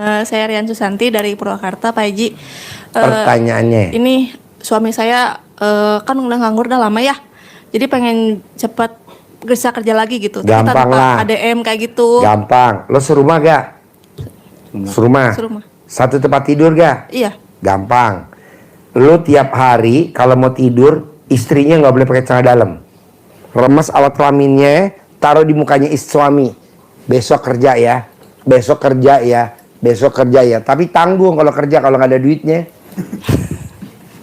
Saya Rian Susanti dari Purwakarta, Pak Haji. Pertanyaannya. Ini suami saya kan udah nganggur udah lama ya. Jadi pengen cepat bisa kerja lagi gitu. Gampang lah. ADM kayak gitu. Gampang. Lo serumah gak? Serumah. Satu tempat tidur gak? Iya. Gampang. Lo tiap hari kalau mau tidur, istrinya nggak boleh pakai celana dalam. Remes alat kelaminnya, taruh di mukanya suami. Besok kerja ya. Besok kerja ya. Besok kerja ya. Tapi tanggung kalau kerja, kalau nggak ada duitnya.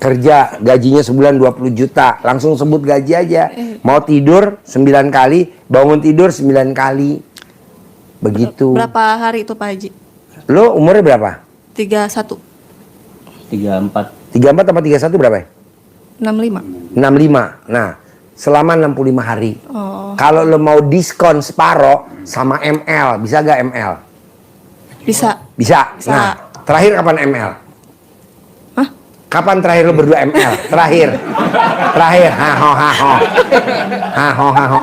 Kerja, gajinya sebulan 20 juta. Langsung sebut gaji aja. Mau tidur 9 kali, bangun tidur 9 kali. Begitu. Berapa hari itu Pak Haji? Lo umurnya berapa? 31. 34. 34 tambah 31 berapa ya? 65. 65. Nah, selama 65 hari. Oh. Kalau lo mau diskon separo sama ML, bisa gak ML? Bisa. Bisa. Nah, terakhir kapan ML? Hah? Kapan terakhir lo berdua ML? Terakhir.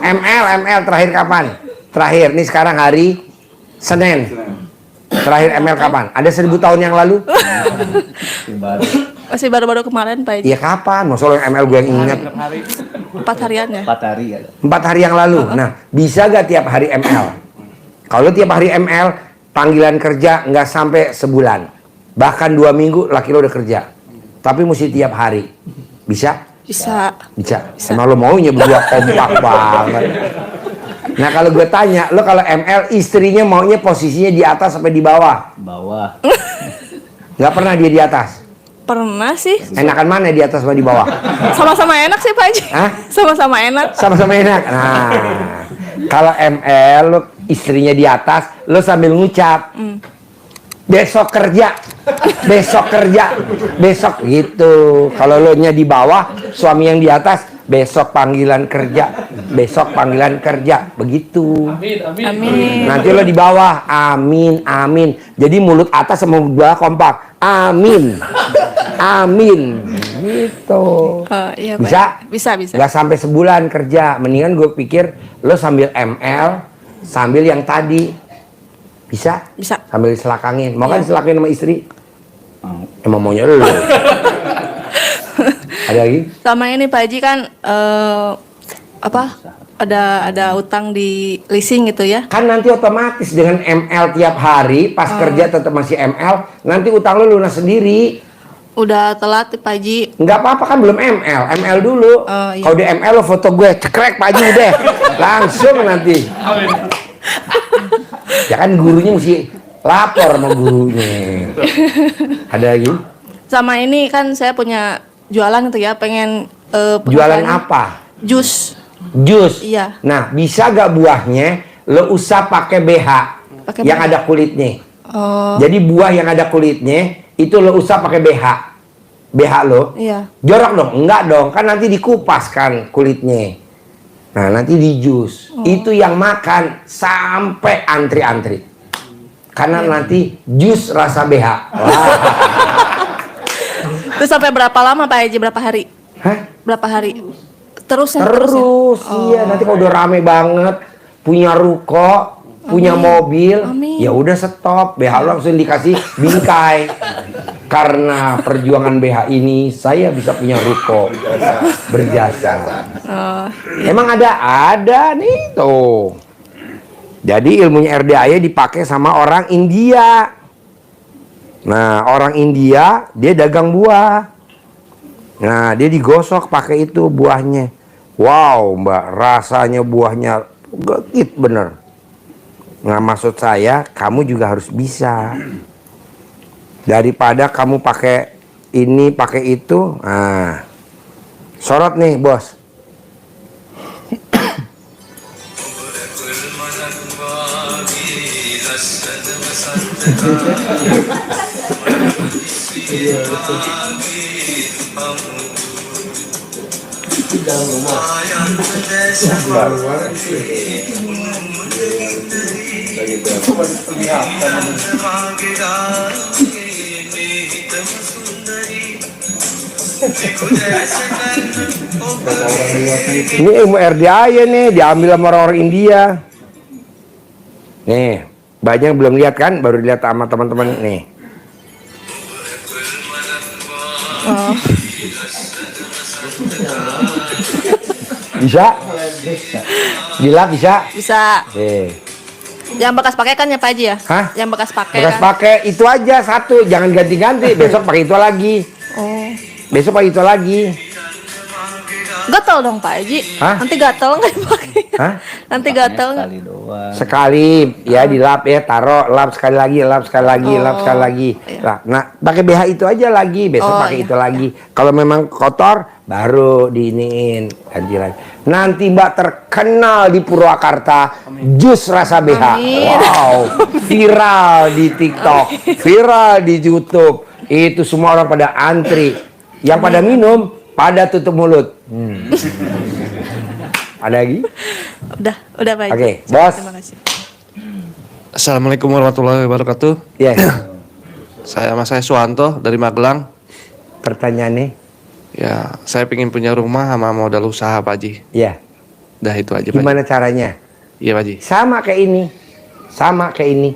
ML terakhir kapan? Terakhir. Nih sekarang hari Senin. Terakhir ML kapan? Ada 1000 tahun yang lalu? Masih baru-baru kemarin Pak Haji. Iya kapan? Masalah ML gue yang ingat. 4 harian ya? 4 hari ya. 4 hari yang lalu. Nah, bisa gak tiap hari ML? Kalau tiap hari ML, panggilan kerja nggak sampai sebulan. Bahkan 2 minggu laki lo udah kerja. Tapi mesti tiap hari. Bisa? Bisa. Bisa. Emang lo maunya berdua kompak banget. Nah kalau gue tanya, lo kalau ML istrinya maunya posisinya di atas sampai di bawah? Bawah. Nggak pernah dia di atas? Pernah sih. Enakan mana di atas sama di bawah? Sama-sama enak sih Pak Haji. Hah? Sama-sama enak. Sama-sama enak. Nah, kalau ML lo istrinya di atas, lo sambil ngucap. Besok kerja. Besok kerja. Besok gitu. Kalau lo nya di bawah, suami yang di atas, besok panggilan kerja. Besok panggilan kerja. Begitu. Amin. Nanti lo di bawah. Amin, amin. Jadi mulut atas sama mulut bawah kompak. Amin. Amin. Gitu. Iya, Bisa? Bisa. Gak sampai sebulan kerja. Mendingan gue pikir lo sambil ML, sambil yang tadi. Bisa? Bisa. Sambil diselakangin. Mau kan Iya. diselakangin sama istri? Mau. Emang maunya lo. Ada lagi? Sama ini Pak Haji kan ada utang di leasing gitu ya. Kan nanti otomatis dengan ML tiap hari, pas kerja tetap masih ML, nanti utang lo lunas sendiri. Udah telat Pak Haji. Nggak apa-apa kan belum ML, ML dulu. Iya. Kalau di ML lo foto gue, cekrek Pak Haji udah. Langsung nanti. Ya kan gurunya mesti lapor sama gurunya. Ada lagi? Sama ini kan saya punya jualan gitu ya, pengen Jualan penghasilan apa? jus. Jus. Iya. Nah, bisa gak buahnya lo usah pakai BH Pakai yang BH. ada kulitnya. Oh, Jadi buah yang ada kulitnya itu lo usah pakai BH. BH lo. iya. Jorok dong? Enggak dong, kan nanti dikupas kan kulitnya. Nah, nanti di jus. Itu yang makan sampai antri-antri. Karena nanti jus rasa BH. Wah. Terus sampai berapa lama Pak Haji? Berapa hari? Hah? Berapa hari? Terus ya? Terus, iya. Nanti kalau udah rame banget, punya ruko, punya mobil, Amin. ya udah stop. BH lo langsung dikasih bingkai. Karena perjuangan BH ini, saya bisa punya ruko, berjasa. Emang ada nih tuh. Jadi ilmunya RDAY dipakai sama orang India. Nah, orang India dia dagang buah. Nah, dia digosok pakai itu buahnya. Wow, Mbak, rasanya buahnya legit bener. Nah, maksud saya kamu juga harus bisa. Daripada kamu pakai ini, pakai itu. Nah, sorot nih, Bos. Ini ilmu RDAY nih, diambil sama orang-orang India. Nih, Banyak yang belum lihat kan, baru lihat sama teman-teman nih. Oh. Bisa? Dilap bisa? Bisa. Yang bekas pakai kan ya Pak Haji ya? Hah? Yang bekas pakai Bekas kan? pakai itu aja satu, jangan ganti-ganti. Besok pakai itu lagi. Oh. Besok pakai itu lagi. Gatel dong Pak Haji. Hah? Nanti gatel nggak dipakai? Hah? Nanti gatel nggak? Sekali doang. Sekali ya dilap ya, taruh, lap sekali lagi, lap sekali lagi, lap sekali lagi. Iya. Nah, pakai BH itu aja lagi, besok pakai iya. itu lagi. Kalau memang kotor baru diiniin, ganti lagi. Nanti Mbak terkenal di Purwakarta, jus rasa BH. Amin. Wow, viral di TikTok, viral di YouTube. Itu semua orang pada antri. Yang pada minum, pada tutup mulut. Ada lagi? Udah Pak Haji. Oke, bos. Terima kasih. Assalamualaikum warahmatullahi wabarakatuh. Yes. Saya Suwanto dari Magelang. Pertanyaannya? Ya, saya ingin punya rumah sama modal usaha Pak Haji. Ya. Dah itu aja Pak Gimana caranya? Haji. Iya Pak Haji. Sama kayak ini. Sama kayak ini.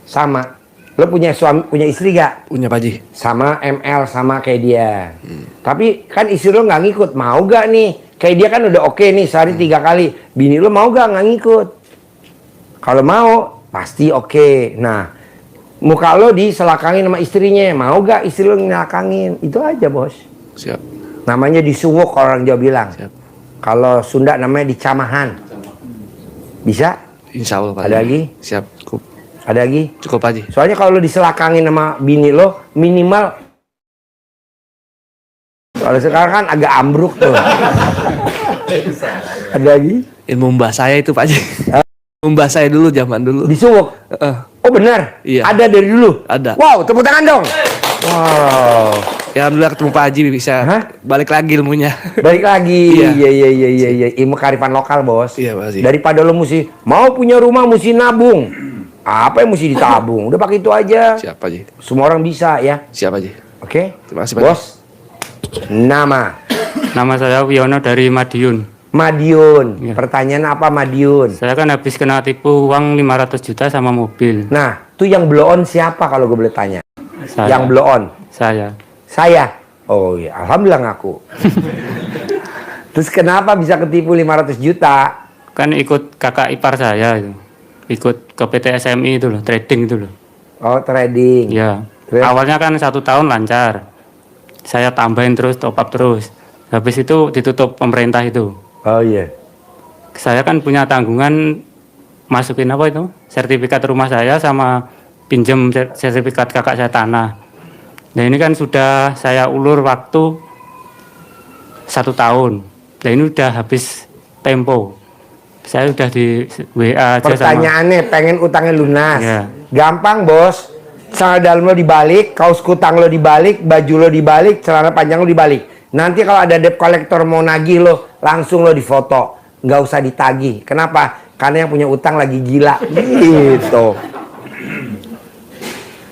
Sama. Lo punya suami, punya istri gak? Punya Pak Haji. Sama ML, sama kayak dia. Tapi kan istri lo nggak ngikut. Mau gak nih? Kayak dia kan udah oke nih, sehari 3 kali. Bini lo mau gak nggak ngikut? Kalau mau, pasti oke. Nah, muka lo diselakangin sama istrinya. Mau gak istri lo ngelakangin? Itu aja bos. Siap. Namanya disuwuk, kalau orang Jawa bilang. Siap. Kalau Sunda namanya dicamahan. Bisa? Insya Allah Pak Ada Haji. lagi? Siap. Cukup. Ada lagi? Cukup Pak Haji. Soalnya kalau lo diselakangin sama bini lo, minimal. Kalau sekarang kan agak ambruk tuh. Ada lagi? Ilmu mbah saya itu Pak Haji. Mbah saya dulu, zaman dulu. Disuwuk. Oh benar? Iya. Ada dari dulu? Ada. Wow, tepuk tangan dong. Wow. Ya alhamdulillah ketemu Pak Haji bisa Hah? balik lagi ilmunya. Balik lagi. Iya. Iya. Ilmu kearifan lokal, bos. Iya, Pak Haji. Daripada lo mesti mau punya rumah mesti nabung. Apa yang mesti ditabung? Udah pakai itu aja. Siap Pak Haji. Semua orang bisa ya. Siap Pak Haji. Oke? Terima kasih Pak Bos. Nama Nama saya Wiono dari Madiun. Madiun. Iya. Pertanyaan apa Madiun? Saya kan habis kena tipu uang 500 juta sama mobil. Nah, tuh yang blow on siapa kalau gue boleh tanya? Saya. Yang blow on? Saya. Saya. Oh iya, alhamdulillah ngaku. Terus kenapa bisa ketipu 500 juta? Kan ikut kakak ipar saya itu. Ikut ke PT SMI itu loh, trading itu loh. Oh, trading. Ya. Terus? Awalnya kan 1 tahun lancar. Saya tambahin terus, top up terus. Habis itu ditutup pemerintah itu. Oh iya. Saya kan punya tanggungan masukin apa itu? Sertifikat rumah saya sama pinjem sertifikat kakak saya tanah. Nah ini kan sudah saya ulur waktu 1 tahun. Nah ini udah habis tempo. Saya udah di WA aja Pertanyaannya pengen utangnya lunas. Iya. Gampang, Bos. Celana dalam lo dibalik, kaos kutang lo dibalik, baju lo dibalik, celana panjang lo dibalik. Nanti kalau ada debt collector mau nagih lo, langsung lo difoto. Nggak usah ditagih. Kenapa? Karena yang punya utang lagi gila. Gitu.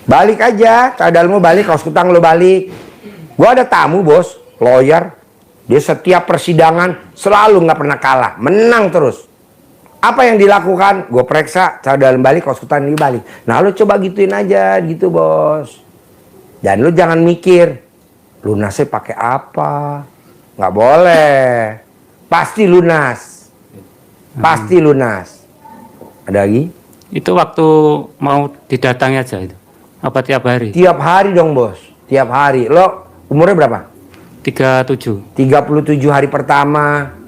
Balik aja, celana dalam lo balik, kaos kutang lo balik. Gua ada tamu, Bos, lawyer. Dia setiap persidangan selalu nggak pernah kalah, menang terus. Apa yang dilakukan? Gue periksa, celana dalam balik, kaos kutang ini balik. Nah, lo coba gituin aja gitu, Bos. Dan lo jangan mikir, lunasnya pakai apa? Nggak boleh. Pasti lunas. Pasti lunas. Ada lagi? Itu waktu mau didatangi aja itu. Apa tiap hari? Tiap hari dong, Bos. Tiap hari. Lo umurnya berapa? 37. 37 hari pertama.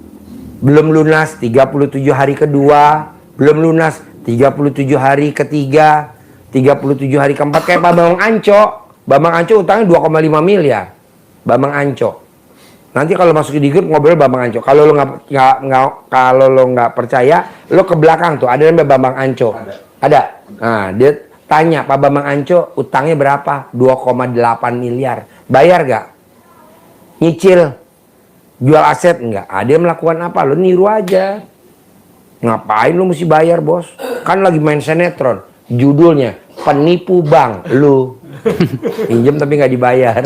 Belum lunas 37 hari kedua, belum lunas 37 hari ketiga, 37 hari keempat. Kayak Bambang Anco. Bambang Anco utangnya 2,5 miliar. Bambang Anco. Nanti kalau masuk di grup ngobrol Bambang Anco. Kalau lo nggak percaya, lo ke belakang tuh ada namanya Bambang Anco. Ada. Nah, dia tanya Pak Bambang Anco utangnya berapa? 2,8 miliar. Bayar gak? Nyicil. Jual aset enggak? Dia melakukan apa? Lo niru aja. Ngapain lo mesti bayar, Bos? Kan lagi main sinetron. Judulnya Penipu Bank. Lu pinjem tapi nggak dibayar.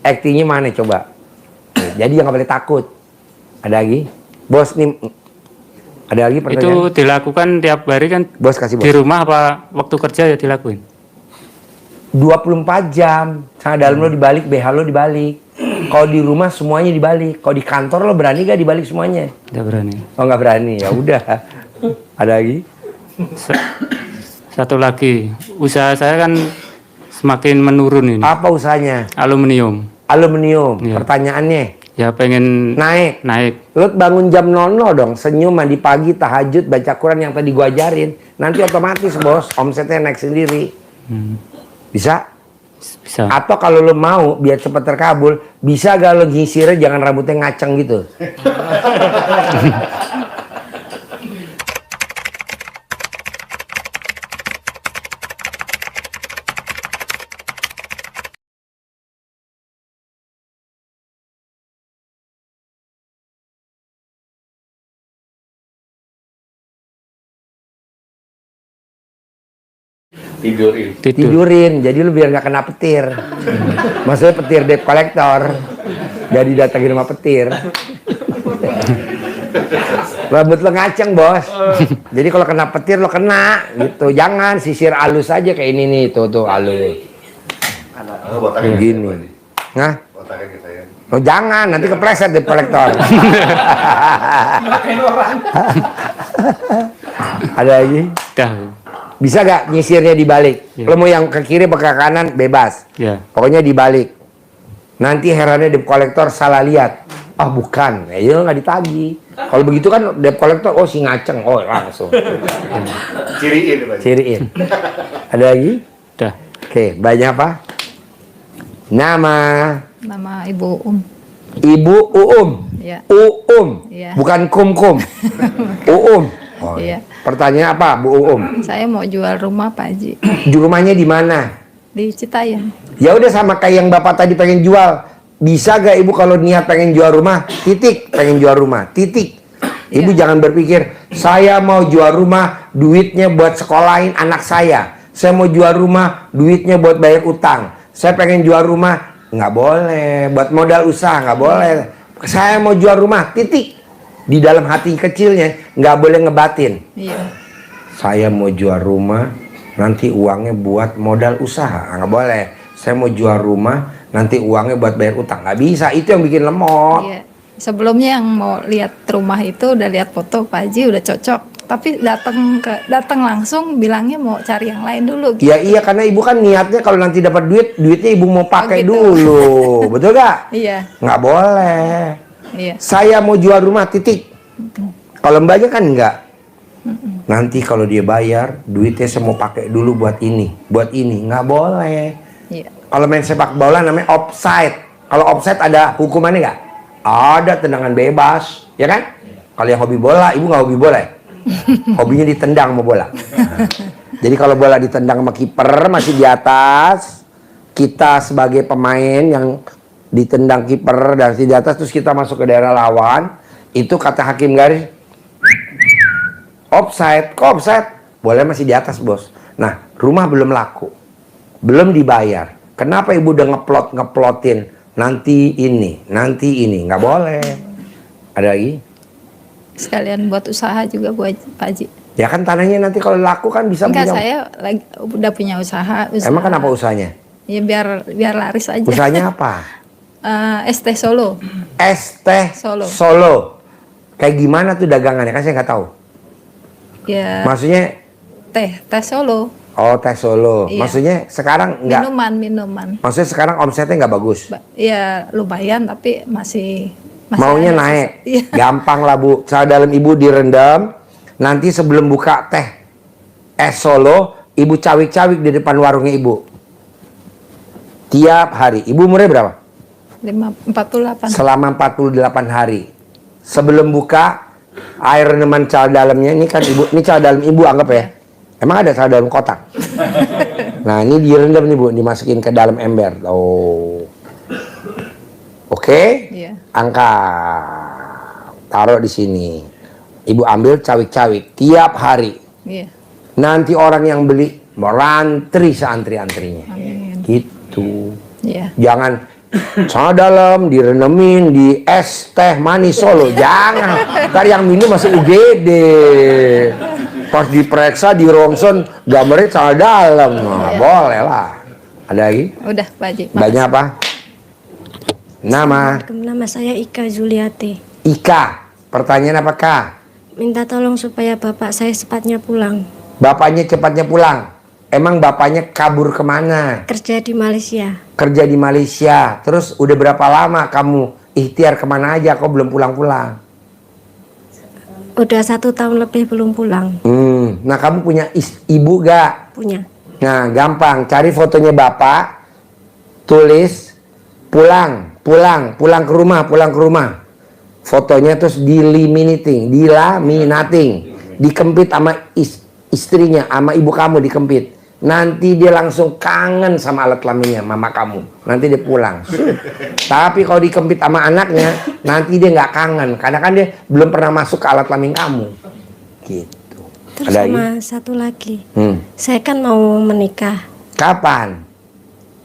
Aktingnya mana coba? Jadi jangan boleh takut. Ada lagi? Bos nih Ada lagi pertanyaan? Itu dilakukan tiap hari kan Bos kasih di bos. rumah apa waktu kerja ya dilakuin? 24 jam. Sana dalam lo dibalik, BH lo dibalik. Kalau di rumah semuanya dibalik. Kalau di kantor lo berani gak dibalik semuanya? Tidak berani. Oh nggak berani, ya udah. Ada lagi? Satu lagi, usaha saya kan semakin menurun ini. Apa usahanya? Aluminium. Aluminium. Iya. Pertanyaannya Ya pengen naik. naik. Lo bangun jam 00 dong, senyum mandi pagi, tahajud, baca Quran yang tadi gua ajarin. Nanti otomatis bos, omsetnya naik sendiri. Bisa? Bisa. Atau kalau lo mau biar cepat terkabul, bisa gak lo nyisirnya jangan rambutnya ngaceng gitu? Tidur. Tidurin, jadi lu biar nggak kena petir. Maksudnya petir debt collector. Jadi datangin rumah petir. Rambut lo ngaceng bos. Jadi kalau kena petir lo kena gitu. Jangan sisir halus aja kayak ini nih, tuh halus. Gini. Nah, oh, jangan nanti kepleset debt collector. Ada lagi? Dah. Bisa gak nyisirnya dibalik? Ya. Lo mau yang ke kiri atau ke kanan bebas. Ya. Pokoknya dibalik. Nanti herannya debt collector salah lihat. Ah bukan, ya nggak ditagih. Kalau begitu kan debt collector, oh si ngaceng, oh langsung. Ciriin. Ada lagi? Dah. Oke, banyak apa? Nama Ibu Ibu Uum. Ya. Uum, Iya. bukan kum. Uum. Oh, Iya. Pertanyaan apa, Bu Uum? Saya mau jual rumah Pak Haji Rumahnya di mana? di Citayam. Ya udah sama kayak yang Bapak tadi pengen jual. Bisa gak Ibu kalau niat pengen jual rumah? Titik, pengen jual rumah. Titik. Ibu jangan berpikir, saya mau jual rumah, duitnya buat sekolahin anak saya. Saya mau jual rumah, duitnya buat bayar utang. Saya pengen jual rumah, nggak boleh. Buat modal usaha, nggak boleh. Saya mau jual rumah, titik. Di dalam hati kecilnya, nggak boleh ngebatin. Iya. Saya mau jual rumah, nanti uangnya buat modal usaha. Nggak boleh. Saya mau jual rumah, nanti uangnya buat bayar utang. Nggak bisa, itu yang bikin lemot. Iya. Sebelumnya yang mau lihat rumah itu udah lihat foto Pak Haji udah cocok. Tapi datang langsung bilangnya mau cari yang lain dulu. Gitu. Ya iya, karena ibu kan niatnya kalau nanti dapat duitnya ibu mau pakai gitu. dulu. Betul gak? Iya. Nggak boleh. Iya. Saya mau jual rumah, titik. Kalau mbaknya kan enggak. Nanti kalau dia bayar, duitnya saya mau pakai dulu buat ini. Buat ini, nggak boleh. Iya. Kalau main sepak bola namanya offside. Kalau offside ada hukumannya nggak? Ada, tendangan bebas, ya kan? Kalau yang hobi bola, ibu nggak hobi bola ya? Hobinya ditendang sama bola. Jadi kalau bola ditendang sama kiper masih di atas, kita sebagai pemain yang ditendang kiper dan di atas, terus kita masuk ke daerah lawan, itu kata hakim garis offside. Kok offside? Boleh masih di atas bos. Nah, rumah belum laku, belum dibayar. Kenapa ibu udah ngeplotin nanti ini, nggak boleh. Ada lagi? Sekalian buat usaha juga buat Pak Haji. Ya kan tanahnya nanti kalau laku kan bisa Enggak, punya. saya udah punya usaha. Emang kenapa usahanya? Ya biar laris aja. Usahanya apa? ST Solo. Es teh Solo. Solo. Kayak gimana tuh dagangannya? Kan saya nggak tahu. Ya. Maksudnya? Teh Solo. Oh, teh Solo. Iya. Maksudnya sekarang nggak? Minuman. Maksudnya sekarang omsetnya nggak bagus? Ya lumayan tapi masih Maunya ada naik. Iya. Gampang lah Bu. Cara dalam ibu direndam. Nanti sebelum buka teh es Solo, ibu cawik-cawik di depan warungnya ibu. Tiap hari. Ibu umurnya berapa? 48. Selama 48 hari. Sebelum buka, air reneman cal dalamnya, ini kan ibu, ini cal dalam ibu anggap ya. Emang ada cal dalam kotak? Nah ini direndam nih Bu, dimasukin ke dalam ember. Oh. Oke? Iya. Angkat. Taruh di sini. Ibu ambil cawik-cawik tiap hari. Iya. Nanti orang yang beli merantri seantri-antrinya. Amin. Gitu. Iya. Jangan Sana dalam, direnemin, di es teh manis Solo. Jangan. Ntar yang minum masuk UGD. Pas diperiksa, di ronsen, gambarnya sana dalam. Nah, boleh lah. Ada lagi? Udah Pak Haji. Banyak apa? Nama? Nama saya Ika Juliati. Ika. Pertanyaan apa, Kak? Minta tolong supaya bapak saya cepatnya pulang. Bapaknya cepatnya pulang. Emang bapaknya kabur kemana? Kerja di Malaysia. Kerja di Malaysia. Terus udah berapa lama kamu ikhtiar kemana aja? Kok belum pulang-pulang? Udah 1 tahun lebih belum pulang. Nah kamu punya ibu gak? Punya. Nah gampang. Cari fotonya bapak. Tulis pulang ke rumah. Fotonya terus dilaminating. Dikempit sama istrinya, sama ibu kamu dikempit. Nanti dia langsung kangen sama alat kelaminnya, mama kamu. Nanti dia pulang. Tapi kalau dikempit sama anaknya, nanti dia nggak kangen. Karena kan dia belum pernah masuk ke alat kelamin kamu. Gitu. Terus Ada sama lagi? satu lagi. Saya kan mau menikah. Kapan?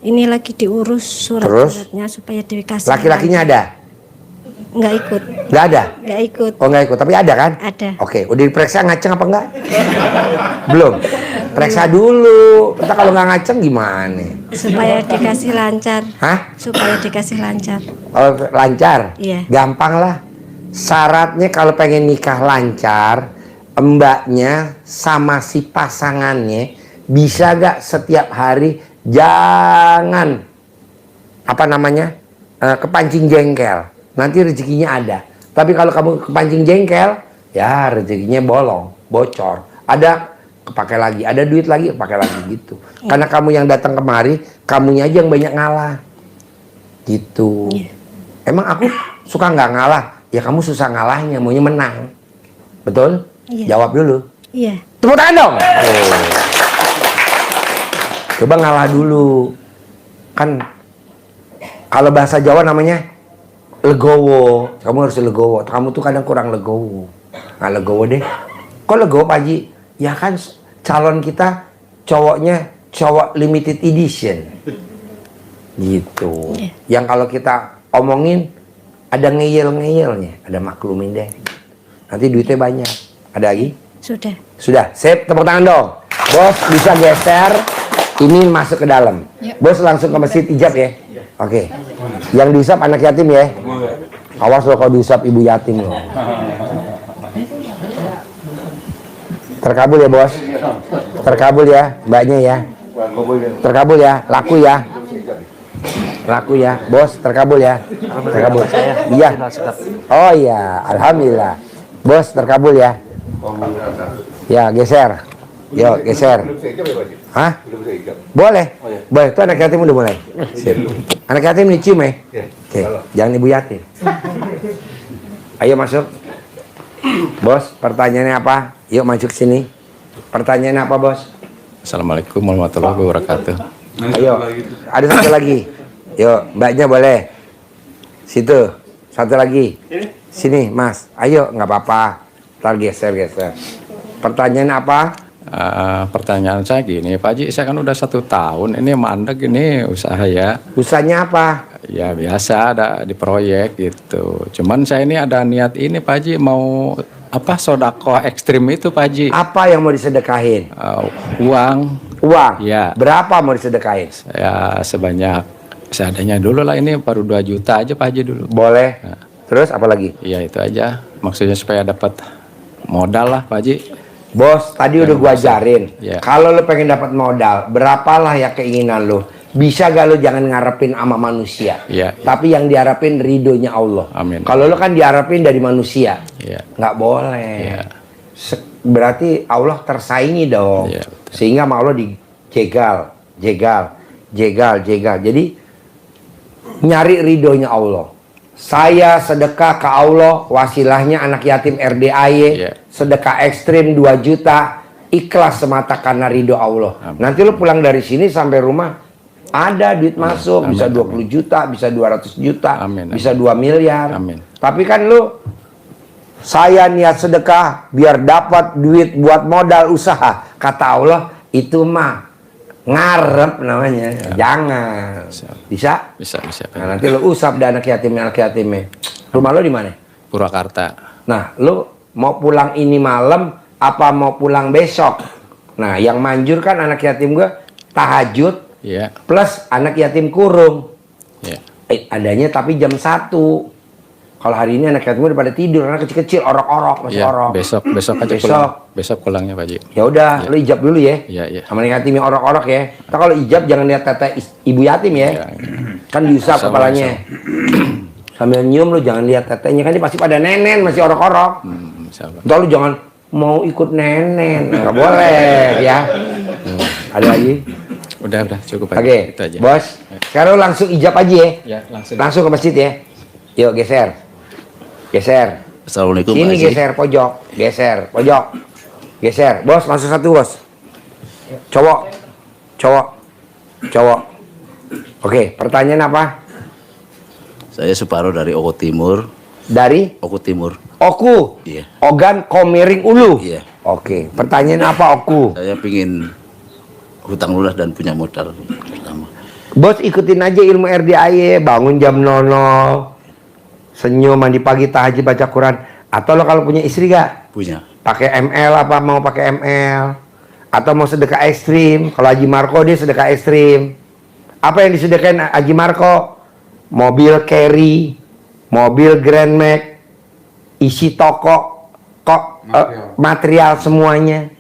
Ini lagi diurus surat-suratnya supaya dikasih. Laki-lakinya ada? Nggak ikut. Nggak ada? Nggak ikut. Oh nggak ikut, tapi ada kan? Ada. Oke, udah diperiksa ngaceng apa enggak? Belum. Periksa dulu. Entah kalau nggak ngaceng gimana? Supaya dikasih lancar. Hah? Supaya dikasih lancar. Oh, lancar? Iya. Gampang lah. Syaratnya kalau pengen nikah lancar, mbaknya sama si pasangannya bisa gak setiap hari jangan kepancing jengkel. Nanti rezekinya ada. Tapi kalau kamu kepancing jengkel, ya rezekinya bocor. Ada kepakai lagi, ada duit lagi kepakai lagi gitu. Karena kamu yang datang kemari, kamunya aja yang banyak ngalah. Gitu. Emang aku suka nggak ngalah? Ya kamu susah ngalahnya, maunya menang. Betul? Iya. Jawab dulu. Iya. Tepuk tangan dong. Coba ngalah dulu. Kan kalau bahasa Jawa namanya legowo. Kamu harus legowo. Kamu tuh kadang kurang legowo. Nggak legowo deh. Kok legowo Pak Haji? Ya kan calon kita cowoknya cowok limited edition. Gitu. Yang kalau kita omongin ada ngeyel-ngeyelnya. Ada maklumin deh. Nanti duitnya banyak. Ada lagi? Sudah. Sudah, sip, tepuk tangan dong. Bos bisa geser, ini masuk ke dalam. Bos langsung ke masjid ijab ya. Oke. Yang diusap anak yatim ya. Awas lo kalau diusap ibu yatim lo. Terkabul ya bos. Terkabul ya, mbaknya ya. Terkabul ya, laku ya. Laku ya, bos terkabul ya. Terkabul. Iya. Oh iya, alhamdulillah. Bos terkabul ya. Ya, geser. Yuk, geser. Hah? Boleh. Boleh, itu anak yatim udah mulai. Sip. Anak yatim dicium ya? Oke, jangan ibu yatim. Ayo masuk. Bos, pertanyaannya apa? Yuk masuk sini. Pertanyaannya apa, Bos? Assalamualaikum warahmatullahi wabarakatuh. Ayo, ada satu lagi. Yuk, mbaknya boleh. Situ, satu lagi. Sini, Mas. Ayo, nggak apa-apa. Ntar geser. Pertanyaan apa? Pertanyaan saya gini, Pak Haji, saya kan udah 1 tahun ini mandek ini usaha ya. Usahanya apa? Ya biasa ada di proyek gitu. Cuman saya ini ada niat ini Pak Haji mau sodako ekstrim itu Pak Haji. Apa yang mau disedekahin? Uang. Uang? Ya. Berapa mau disedekahin? Ya sebanyak seadanya dulu lah, ini baru 2 juta aja Pak Haji dulu. Boleh. Terus apa lagi? Iya itu aja. Maksudnya supaya dapat modal lah Pak Haji. Bos, tadi udah gua ajarin. Ya. Kalau lu pengen dapat modal, berapalah ya keinginan lu. Bisa gak lu jangan ngarepin sama manusia. Ya. Tapi yang diharapin ridhonya Allah. Amin. Kalau lu kan diharapin dari manusia. Ya. Nggak boleh. Ya. Berarti Allah tersaingi dong. Ya, Sehingga sama Allah jegal. Jadi nyari ridhonya Allah. Saya sedekah ke Allah, wasilahnya anak yatim RDAY, sedekah ekstrim 2 juta, ikhlas semata karena ridho Allah. Amin. Nanti lu pulang dari sini sampai rumah, ada duit masuk, Amin. bisa 20 juta, bisa 200 juta, Amin. bisa 2 miliar. Amin. Tapi kan lu, saya niat sedekah biar dapat duit buat modal usaha. Kata Allah, itu mah Ngarep namanya. Jangan. Bisa? Bisa. Nah, nanti lo usap dah anak yatimnya. Rumah lo di mana? Purwakarta. Nah, lo mau pulang ini malam apa mau pulang besok? Nah, yang manjur kan anak yatim gue tahajud Iya. plus anak yatim kurung. Iya. Adanya tapi jam 1. Kalau hari ini anak yatim udah pada tidur, anak kecil-kecil orok-orok masih Iya, orok. besok aja Besok. pulang. Besok pulangnya Pak Haji. Ya udah, lo ijab dulu ya. Iya. Sama anak yatim yang orok-orok ya. Ntar kalau ijab jangan lihat tete ibu yatim ya. Iya. Kan diusap Sama, kepalanya. Sambil nyium lo jangan lihat tetenya, kan dia pasti pada nenen masih orok-orok. Insyaallah. Ntar lo jangan mau ikut nenen, nggak boleh ya. Ada lagi? Udah cukup Pak Haji. Oke, Itu aja. bos. Sekarang lo langsung ijab aja ya. Ya, langsung. Langsung ke masjid ya. Yuk geser. Assalamualaikum Sini Pak Haji. geser pojok. Geser. Bos, masuk satu bos. Cowok. Oke, pertanyaan apa? Saya Suparo dari Oku Timur. Dari Oku Timur. Oku. Iya. Ogan Komering Ulu. Iya. Oke, pertanyaan apa Oku? Saya pingin hutang lunas dan punya modal pertama. Bos ikutin aja ilmu RDAY, bangun jam 00. Senyum, mandi pagi, tahajud, baca Quran. Atau lo kalau punya istri gak? Punya. Pakai ML apa mau pakai ML? Atau mau sedekah ekstrim? Kalau Haji Marco dia sedekah ekstrim. Apa yang disedekahin Haji Marco? Mobil carry, mobil Grand Max, isi toko, material semuanya.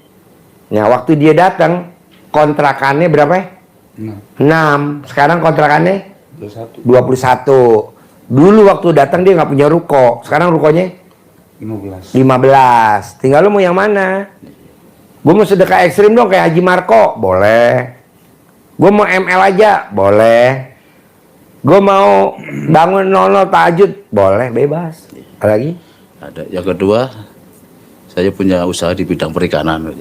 Nah waktu dia datang, kontrakannya berapa ya? 6. Sekarang kontrakannya 21. Dulu waktu datang dia nggak punya ruko. Sekarang rukonya 15. Tinggal lu mau yang mana? Gue mau sedekah ekstrim dong kayak Haji Marco, boleh. Gue mau ML aja, boleh. Gue mau bangun 00 tahajud, boleh, bebas. Ada lagi? Ada. Yang kedua, saya punya usaha di bidang perikanan.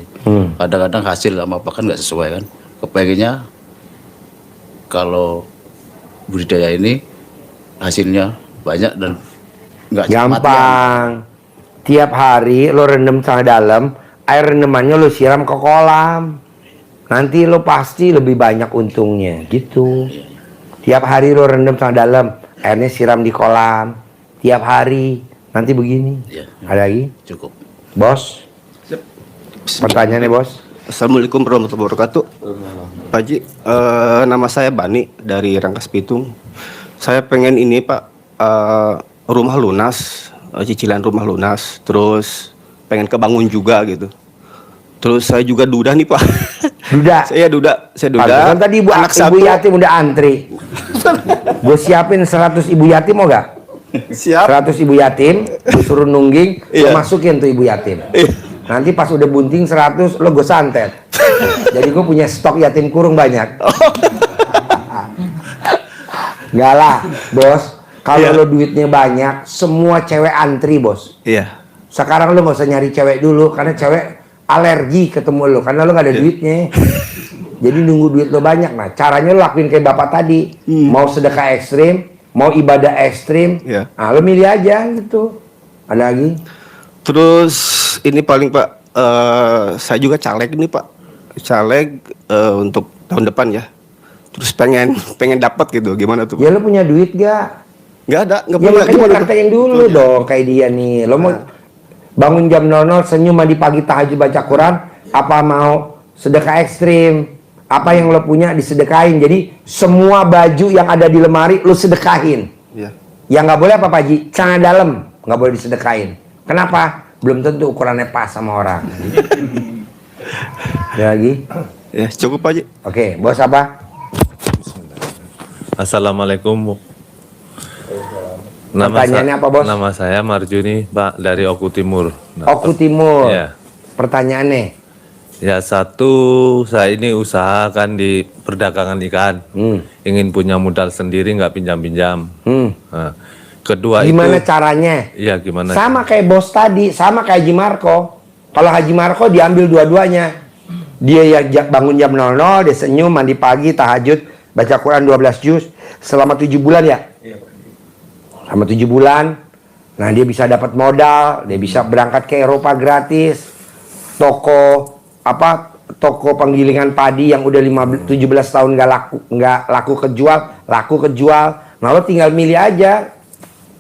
Kadang-kadang hasil sama pakan nggak sesuai kan. Kepengennya kalau budidaya ini hasilnya banyak dan nggak cepat. Gampang. Tiap hari lo rendam tanah dalam, air rendamannya lo siram ke kolam. Nanti lo pasti lebih banyak untungnya, gitu. Tiap hari lo rendam tanah dalam, airnya siram di kolam. Tiap hari, nanti begini. Ya, Ada lagi? cukup. Bos? Pertanyaannya bos? Assalamualaikum warahmatullahi wabarakatuh. Pak Haji, nama saya Bani dari Rangkas Bitung. Saya pengen ini Pak, rumah lunas, cicilan rumah lunas, terus pengen kebangun juga gitu. Terus saya juga duda nih Pak. Duda? Saya duda. Kan tadi ibu yatim udah antri. Gue siapin 100 ibu yatim mau gak? Siap. 100 ibu yatim, gue suruh nungging, Iya. lo masukin tuh ibu yatim. Nanti pas udah bunting 100, lo gue santet. Jadi gue punya stok yatim kurung banyak. Enggak lah, bos. Kalau lo duitnya banyak, semua cewek antri, bos. Iya. Sekarang lo gak usah nyari cewek dulu, karena cewek alergi ketemu lo, karena lo gak ada duitnya. Jadi nunggu duit lo banyak. Nah, caranya lo lakuin kayak bapak tadi. Mau sedekah ekstrim, mau ibadah ekstrim. Iya. Nah, lo milih aja gitu. Ada lagi? Terus ini paling Pak, saya juga caleg ini Pak. Caleg untuk tahun depan ya. Terus pengen dapat gitu. Gimana tuh? Ya lo punya duit gak? Nggak ada, nggak Ya punya. makanya Gimana tuh? praktekin dulu dong kayak dia nih. Lo mau bangun jam 00, senyum mandi pagi tahajud baca Quran, apa mau sedekah ekstrim? Apa yang lo punya disedekahin. Jadi semua baju yang ada di lemari lo sedekahin. Iya. Yang nggak boleh apa Pak Haji? Celana dalam nggak boleh disedekahin. Kenapa? Belum tentu ukurannya pas sama orang. Ada lagi? Ya, cukup Pak Haji. Oke, bos apa? Assalamualaikum. Pertanyaannya apa, Bos? Nama saya Marjuni, Pak, dari Oku Timur. Oku Timur. Ya. Pertanyaannya? Ya, satu, saya ini usahakan di perdagangan ikan. Ingin punya modal sendiri, nggak pinjam-pinjam. Nah, kedua Gimana itu... caranya? Iya, gimana? Sama kayak bos tadi, sama kayak Haji Marco. Kalau Haji Marco diambil dua-duanya. Dia ya bangun jam 00, dia senyum, mandi pagi, tahajud, baca Quran 12 juz selama 7 bulan ya? Selama 7 bulan. Nah, dia bisa dapat modal, dia bisa berangkat ke Eropa gratis. Toko toko penggilingan padi yang udah 17 tahun nggak laku kejual. Nah lo tinggal milih aja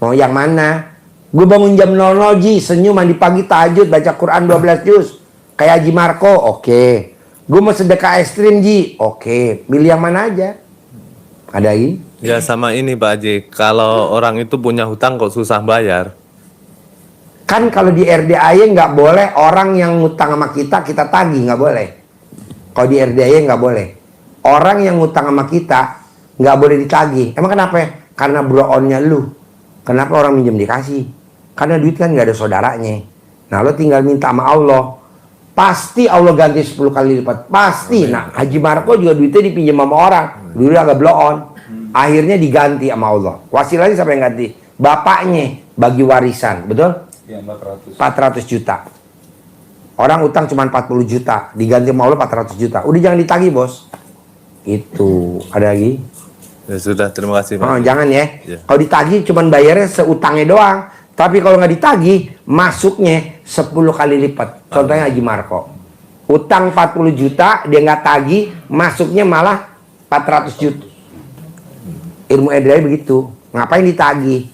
mau yang mana. Gue bangun jam 00 Ji, senyum, mandi pagi, tahajud, baca Quran 12 juz kayak Haji Marco, oke. Gue mau sedekah ekstrim Ji, oke. Milih yang mana aja. Ada lagi? Ya sama ini Pak Haji, kalau orang itu punya hutang kok susah bayar. Kan kalau di RDAY nggak boleh orang yang ngutang sama kita tagih, nggak boleh. Kalau di RDAY nggak boleh. Orang yang ngutang sama kita nggak boleh ditagih. Emang kenapa? Karena bro-onnya lu. Kenapa orang minjem dikasih? Karena duit kan nggak ada saudaranya. Nah lo tinggal minta sama Allah. Pasti Allah ganti 10 kali lipat. Pasti. Nah Haji Marco juga duitnya dipinjam sama orang. Dulu agak blow-on. Akhirnya diganti sama Allah. Wasilanya siapa yang ganti? Bapaknya bagi warisan. Betul? 400 juta. Orang utang cuma 40 juta, diganti sama Allah 400 juta. Udah jangan ditagih, Bos. Itu. Ada lagi? Ya sudah, terima kasih Pak. Oh, jangan ya. Ya. Kalau ditagih cuma bayarnya seutangnya doang. Tapi kalau nggak ditagih, masuknya 10 kali lipat. Contohnya Haji Marco. Utang 40 juta, dia nggak tagih, masuknya malah 400 juta. Ilmu RDAY begitu. Ngapain ditagih?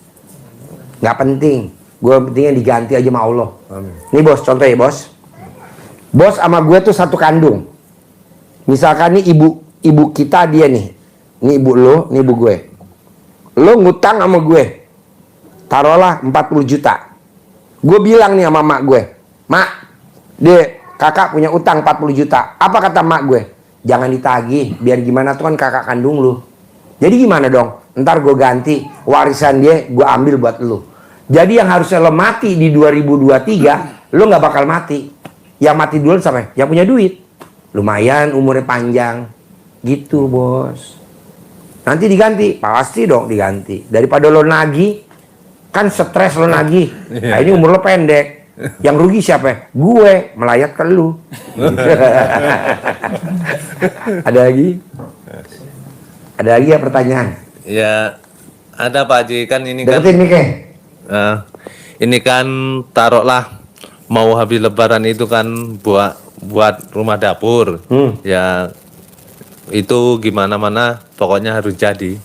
Nggak penting. Gue pentingnya diganti aja sama Allah. Amin. Nih bos, contoh ya bos. Bos sama gue tuh satu kandung. Misalkan nih ibu kita dia nih. Ini ibu lo, ini ibu gue. Lo ngutang sama gue. Taruhlah 40 juta. Gue bilang nih sama mak gue. Mak, kakak punya utang 40 juta. Apa kata mak gue? Jangan ditagih, biar gimana tuh kan kakak kandung lu. Jadi gimana dong? Ntar gue ganti warisan dia, gue ambil buat lu. Jadi yang harusnya lo mati di 2023, lo nggak bakal mati. Yang mati dulu siapa? Yang punya duit. Lumayan umurnya panjang. Gitu bos. Nanti diganti, pasti dong diganti. Daripada lo nagih, kan stres lo nagih. Nah ini umur lo pendek. Yang rugi siapa? Gue, melayat ke lu. Ada lagi? Ada lagi ya pertanyaan? Ya ada Pak Haji, kan ini kan. Deketin Mike. Ini kan taruhlah mau habis lebaran itu kan buat rumah dapur. Ya itu gimana mana pokoknya harus jadi.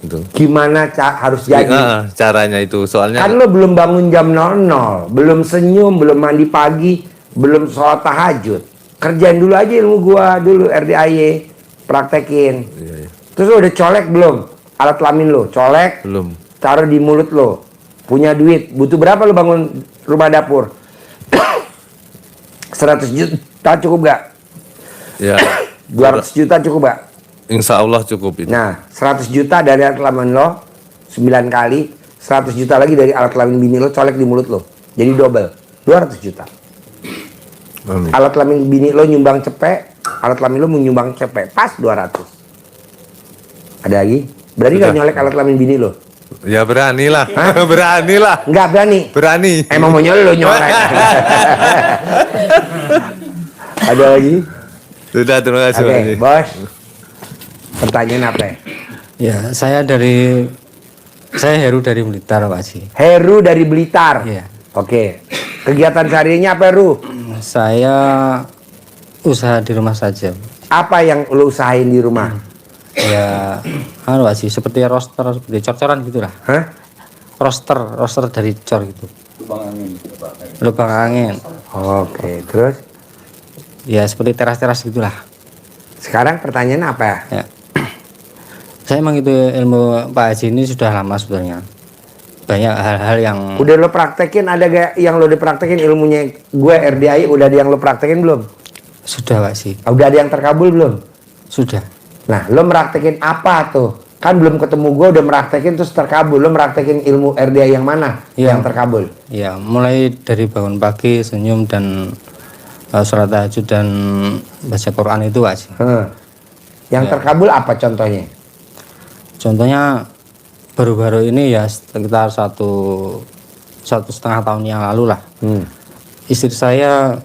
Gitu. Gimana harus jadi? Caranya itu soalnya Kan lo belum bangun jam 00, belum senyum, belum mandi pagi, belum sholat tahajud. Kerjain dulu aja ilmu gua dulu RDAY, praktekin. Iya. Terus lo udah colek belum? Alat kelamin lo, colek, Belum. taruh di mulut lo. Punya duit, butuh berapa lo bangun rumah dapur? 100 juta cukup gak? Ya 200 juta cukup gak? insya Allah cukup itu. Nah, 100 juta dari alat kelamin lo 9 kali, 100 juta lagi dari alat kelamin bini lo, colek di mulut lo. Jadi double, 200 juta. Amin. Alat kelamin bini lo nyumbang cepek, alat kelamin lo menyumbang cepek, pas 200. Ada lagi? Berani gak nyolek alat kelamin bini lo? Ya beranilah. Hah? Beranilah. Nggak berani? Berani. Emang mau nyolek lo nyolek. Ada lagi? Sudah, terima kasih. Oke, Pak Haji. bos. Pertanyaan apa? Ya, saya Heru dari Blitar, Pak Haji. Heru dari Blitar. Iya. Oke. Kegiatan seharinya apa, Heru? Saya usaha di rumah saja. Apa yang lo usahain di rumah? Ya, Pak Haji, seperti roster, seperti cor-coran gitulah. Hah? Roster dari cor gitu. Lubang angin. Oke, terus? Ya, seperti teras-teras gitulah. Sekarang pertanyaan apa? Ya. Saya emang itu ilmu Pak Haji ini sudah lama sebenarnya. Banyak hal-hal yang Udah lo praktekin, ada gak yang lo dipraktekin ilmunya gue RDAY, udah ada yang lo praktekin belum? sudah Pak Haji. Udah ada yang terkabul belum? Sudah. Nah, lo meraktekin apa tuh? Kan belum ketemu gue udah meraktekin terus terkabul. Lo meraktekin ilmu RDAY yang mana? Iya. Yang terkabul? Ya, mulai dari bangun pagi, senyum dan sholat tahajud dan baca Quran itu Pak Haji. Yang Ya. terkabul apa contohnya? Contohnya baru-baru ini ya sekitar satu setengah tahun yang lalu lah. Istri saya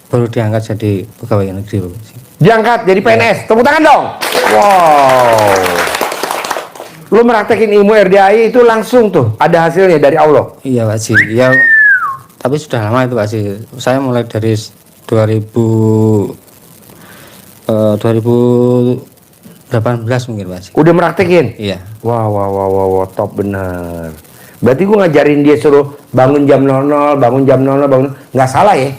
baru diangkat jadi pegawai negeri Pak Haji. Diangkat jadi PNS. Tepuk tangan dong. Wow. Lu meraktekin ilmu RDAY itu langsung tuh ada hasilnya dari Allah. Iya Pak Haji. Ya, tapi sudah lama itu Pak Haji. Saya mulai dari 2018 mungkin Pak. Udah meraktekin? Iya. Wah, top bener. Berarti gue ngajarin dia suruh bangun jam 00, bangun jam 00, bangun. Nggak salah ya?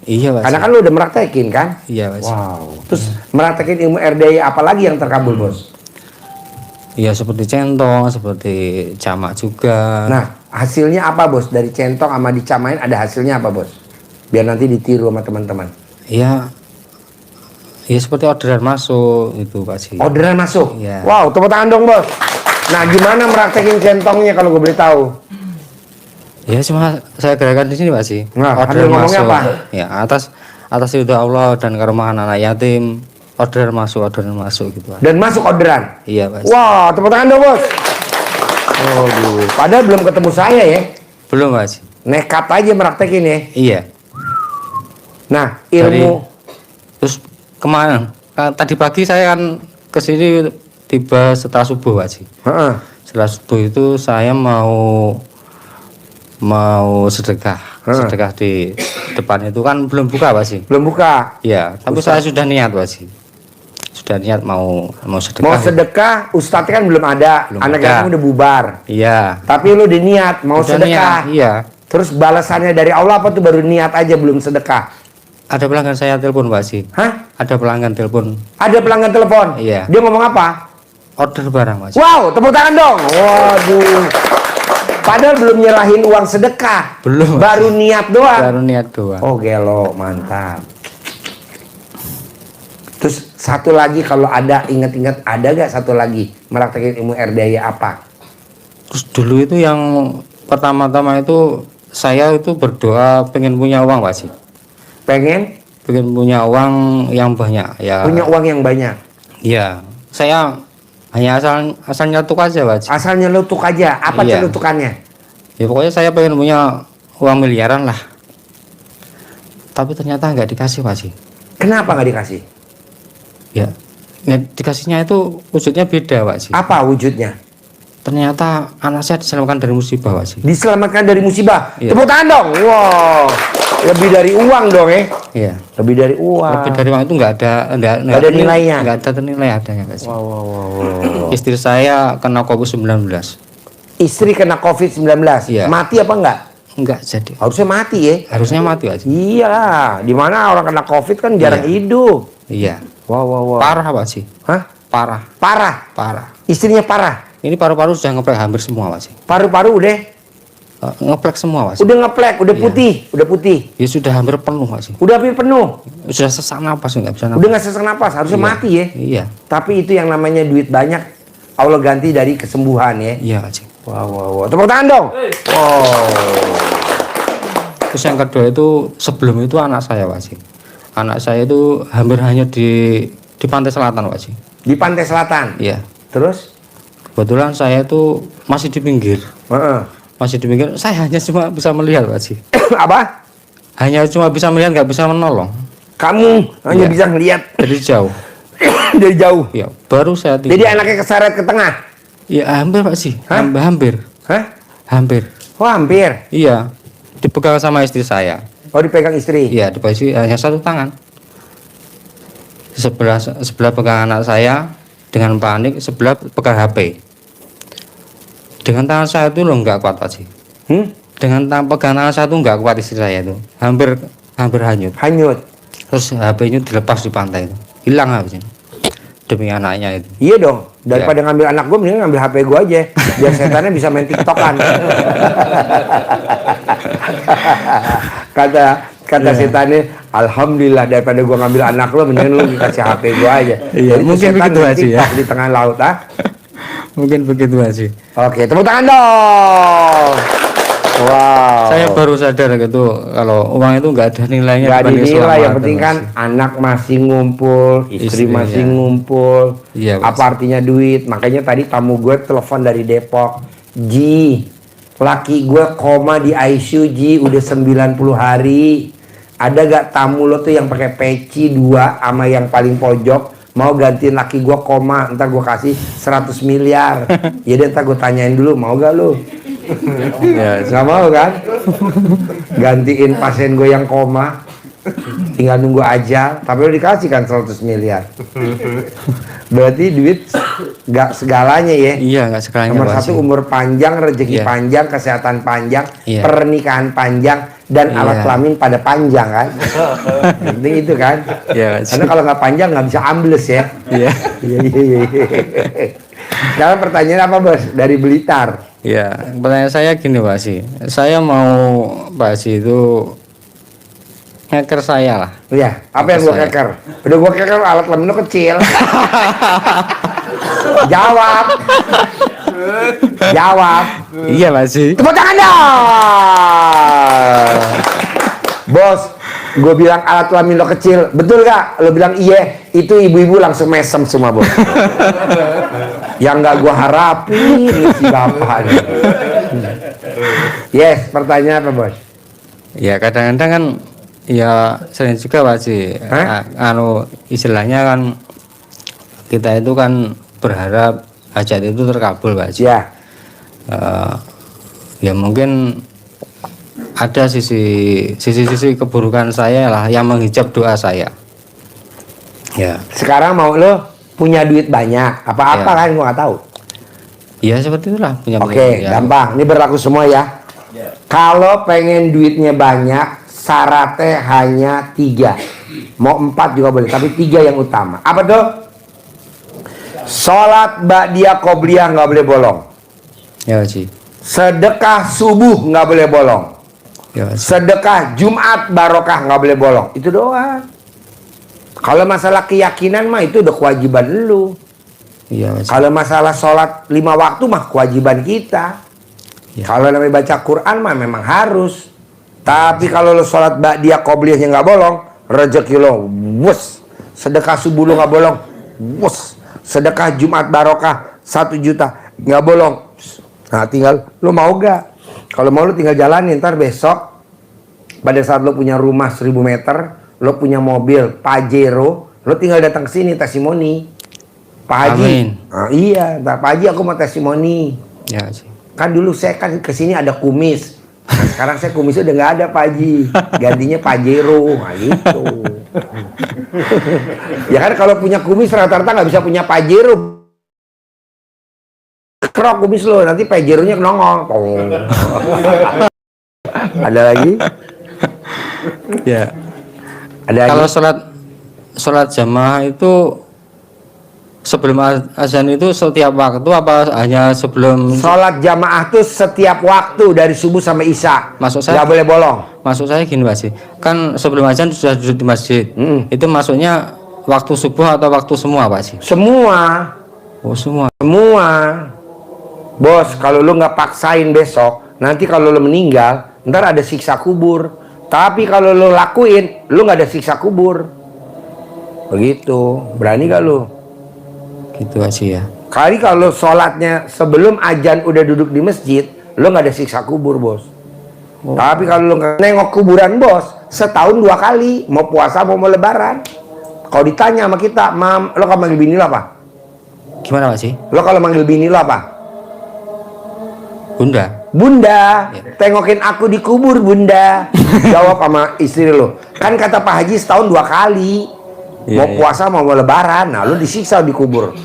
Iya Pak. Karena kan lu udah meraktekin kan? Iya Pak. Wow. Terus meraktekin ilmu RDI apa lagi yang terkabul bos? Iya seperti centong, seperti camak juga. Nah hasilnya apa bos? Dari centong sama dicamain ada hasilnya apa bos? Biar nanti ditiru sama teman-teman. Iya. Iya seperti orderan masuk itu Pak Haji. Orderan masuk? Iya. Wow, tepuk tangan dong bos. Nah gimana meraktekin centongnya kalau gue boleh tahu? Ya cuma saya gerakan di sini Pak Haji. Nah, sambil ngomongnya apa? Ya atas ridho Allah dan kerumahan anak yatim. Orderan masuk gitu Pak. Dan masuk orderan? Iya Pak Haji. Wah, tepuk tangan dong bos. Waduh, padahal belum ketemu saya ya. Belum Pak Haji. Nekat aja meraktekin ya. Iya. Nah, ilmu Terus kemana? Tadi pagi saya kan kesini tiba setelah subuh Pak Haji. Heeh. Setelah subuh itu saya mau sedekah. Sedekah di depan itu kan belum buka Pak Haji. Belum buka. Iya, tapi saya sudah niat Pak Haji. Sudah niat mau sedekah. Mau sedekah, Ustadz kan belum ada. Belum Anak ada. yatim udah bubar. Iya. Tapi lu udah niat mau Udah sedekah. niat, iya. Terus balasannya dari Allah apa tuh baru niat aja belum sedekah? Ada pelanggan saya telepon Pak Haji. Hah? Ada pelanggan telepon. Ada pelanggan telepon? Iya. Dia ngomong apa? Order barang Pak Haji. Wow, tepuk tangan dong. Waduh. Padahal belum nyerahin uang sedekah. Belum. Baru niat doang. Baru niat doang. Oh gelo, mantap. Terus satu lagi kalau ada, ingat-ingat ada gak satu lagi meraktekin ilmu RDI apa? Terus dulu itu yang pertama-tama itu saya itu berdoa pengen punya uang Pak Haji. Pengen Punya uang yang banyak ya. punya uang yang banyak. Iya. Saya hanya asal nyetuk aja Pak Haji. Asal nyelutuk aja. Apa Iya. celutukannya? Ya pokoknya saya pengen punya uang miliaran lah. Tapi ternyata nggak dikasih Pak Haji. Kenapa nggak dikasih? Ya dikasihnya itu wujudnya beda Pak Haji. Apa wujudnya? Ternyata anak saya diselamatkan dari musibah Pak Haji. Diselamatkan dari musibah. Iya. Tepuk tangan dong. Wow. Lebih dari uang dong ya? Iya. Lebih dari uang. Lebih dari uang itu nggak ada nilainya. Nggak ada nilai adanya Pak Haji. Wow. Istri saya kena COVID-19. Istri kena COVID-19. Iya. Mati apa enggak? Enggak jadi. Harusnya mati ya. Harusnya mati Pak Haji. Iya. Dimana orang kena COVID kan jarang Iya. hidup. Iya. Wow. Parah Pak Haji. Hah? Parah. Parah. Istrinya parah. Ini paru-paru sudah ngeplek hampir semua Pak Haji. Paru-paru udah Ngeplek semua Pak Haji. udah ngeplek, udah Iya. putih. Ya sudah hampir penuh Pak Haji. Udah hampir penuh. Sudah sesak napas nggak bisa napas. Udah nggak sesak napas, harusnya Iya. mati ya. Iya. Tapi itu yang namanya duit banyak, Allah ganti dari kesembuhan ya. Iya Pak Haji. Wow. Tepuk tangan dong. Wow. Terus yang kedua itu sebelum itu anak saya Pak Haji. Anak saya itu hampir hanya di pantai selatan Pak Haji. Di pantai selatan. Iya. Terus? Kebetulan saya itu masih di pinggir. Heeh. Masih di pinggir. Saya hanya cuma bisa melihat Pak Haji. Apa? Hanya cuma bisa melihat nggak bisa menolong. Kamu hanya Iya. bisa ngelihat Dari jauh. dari jauh. Iya. Baru saya tinggal. Jadi anaknya keseret ke tengah. Iya hampir Pak Haji. Hah? Hampir. Hah? Hampir. Oh hampir. Iya. Dipegang sama istri saya. Oh dipegang istri. Iya, dipegang hanya satu tangan. Sebelah pegang anak saya dengan panik, sebelah pegang HP. Dengan tangan saya itu loh nggak kuat Pak Haji. Dengan pegang tangan saya itu nggak kuat istri saya itu. Hampir hanyut. Hanyut. Terus HP-nya dilepas di pantai itu. Hilang habisnya. Demi anaknya itu. Iya dong. Daripada ngambil anak gue, mending ngambil HP gue aja. Biar setannya bisa main TikTokan. Kata setannya, alhamdulillah daripada gue ngambil anak lo, mending lu dikasih HP gue aja. Iya, Jadi mungkin setan begitu main aja ya. TikTok di tengah laut, ah. Mungkin begitu Haji. Oke, tepuk tangan dong. Wow. Saya baru sadar gitu kalau uang itu nggak ada nilainya. Gak dibanding dinilai, yang keselamatan, penting kan Mas. anak masih ngumpul, istri Istri, masih ya. ngumpul. Iya, Mas. Apa artinya duit? Makanya tadi tamu gue telepon dari Depok. Ji, laki gue koma di ICU Ji, udah 90 hari. Ada gak tamu lo tuh yang pakai peci 2 sama yang paling pojok? Mau gantiin laki gue koma, ntar gue kasih 100 miliar. Jadi ntar gue tanyain dulu, mau gak lu? Ya, Nggak mau kan? Gantiin pasien gue yang koma. tinggal nunggu aja, tapi lo dikasih kan 100 miliar. Berarti duit gak segalanya ya. Iya, nggak segalanya, Nomor Pak satu Haji. umur panjang, rezeki Iya. panjang, kesehatan panjang, Iya. pernikahan panjang, dan Iya. alat kelamin pada panjang kan. Yang penting itu kan. Iya, Pak Haji. Karena kalau nggak panjang nggak bisa ambles ya. Iya. Iya. Sekarang pertanyaan apa bos? Dari Blitar. Ya, pertanyaan saya gini Pak Haji. Saya mau Pak Haji itu hacker saya lah. Iya. Apa yang gua Saya. keker? Udah gua keker alat kelamin lo kecil. Jawab. Jawab. Iya Pak Haji. Tepuk tangan dong. Bos, gue bilang alat kelamin lo kecil, betul gak? Lo bilang iya, itu ibu-ibu langsung mesem semua bos. Yang nggak gue harapin si bapak nih. Yes, pertanyaan apa bos? Ya kadang-kadang kan ya sering juga Pak Haji. Istilahnya kan kita itu kan berharap hajat itu terkabul Pak Haji. Ya. Ya mungkin ada sisi keburukan saya lah yang menghijab doa saya. Ya. Sekarang mau lo punya duit banyak, apa-apa Ya. kan gue nggak tahu. Ya seperti itulah punya. Oke, ya. gampang. Ini berlaku semua ya. Kalau pengen duitnya banyak, syaratnya hanya 3. Mau 4 juga boleh, tapi 3 yang utama. Apa tuh? Sholat ba'diyah qobliyah nggak boleh bolong. Ya Pak Haji. Sedekah subuh nggak boleh bolong. Ya Pak Haji. Sedekah Jumat barokah nggak boleh bolong. Itu doang. Kalau masalah keyakinan mah itu udah kewajiban lu. Iya Pak Haji. Kalau masalah sholat 5 waktu mah kewajiban kita. Ya. Kalau namanya baca Quran mah memang harus. Tapi kalau lo sholat ba'diyah qobliyahnya nggak bolong, rezeki lo wus. Sedekah subuh lo nggak bolong, wus. Sedekah Jumat barokah 1 juta nggak bolong. Nah tinggal lo mau gak? Kalau mau lo tinggal jalanin. Ntar besok pada saat lo punya rumah 1000 meter, lo punya mobil Pajero, lo tinggal datang ke sini testimoni. Pak Haji. Amin. Nah, iya, ntar Pak Haji aku mau testimoni. Ya Pak Haji. Kan dulu saya kan kesini ada kumis. Nah, sekarang saya kumisnya udah nggak ada Pak Haji. Gantinya Pajero. Nah gitu. Ya kan kalau punya kumis rata-rata nggak bisa punya Pajero. Krok kumis lo, nanti Pajeronya nongol. Ada lagi? Ya. Ada Kalau lagi? sholat jamaah itu sebelum azan itu setiap waktu apa hanya sebelum? Sholat jamaah tuh setiap waktu dari subuh sampai isya. Maksud saya nggak boleh bolong. Maksud saya gini Pak Haji, kan sebelum azan sudah duduk di masjid. Itu masuknya waktu subuh atau waktu semua Pak Haji? Semua. Oh semua. Semua. Bos, kalau lu nggak paksain besok, nanti kalau lu meninggal, ntar ada siksa kubur. Tapi kalau lu lakuin, lu nggak ada siksa kubur. Begitu. Berani gak lu? Gitu Pak Haji ya. Kali kalau sholatnya sebelum azan udah duduk di masjid, lu nggak ada siksa kubur bos. Tapi kalau lu nggak nengok kuburan bos, setahun 2 kali, mau puasa mau lebaran. Kalau ditanya sama kita, mam, lo kalau manggil bini lo apa? Gimana Pak Haji? Lo kalau manggil bini lo apa? Bunda. Bunda, tengokin aku di kubur bunda. Jawab sama istri lo. Kan kata Pak Haji setahun 2 kali. Mau puasa mau lebaran, nah lo disiksa di kubur.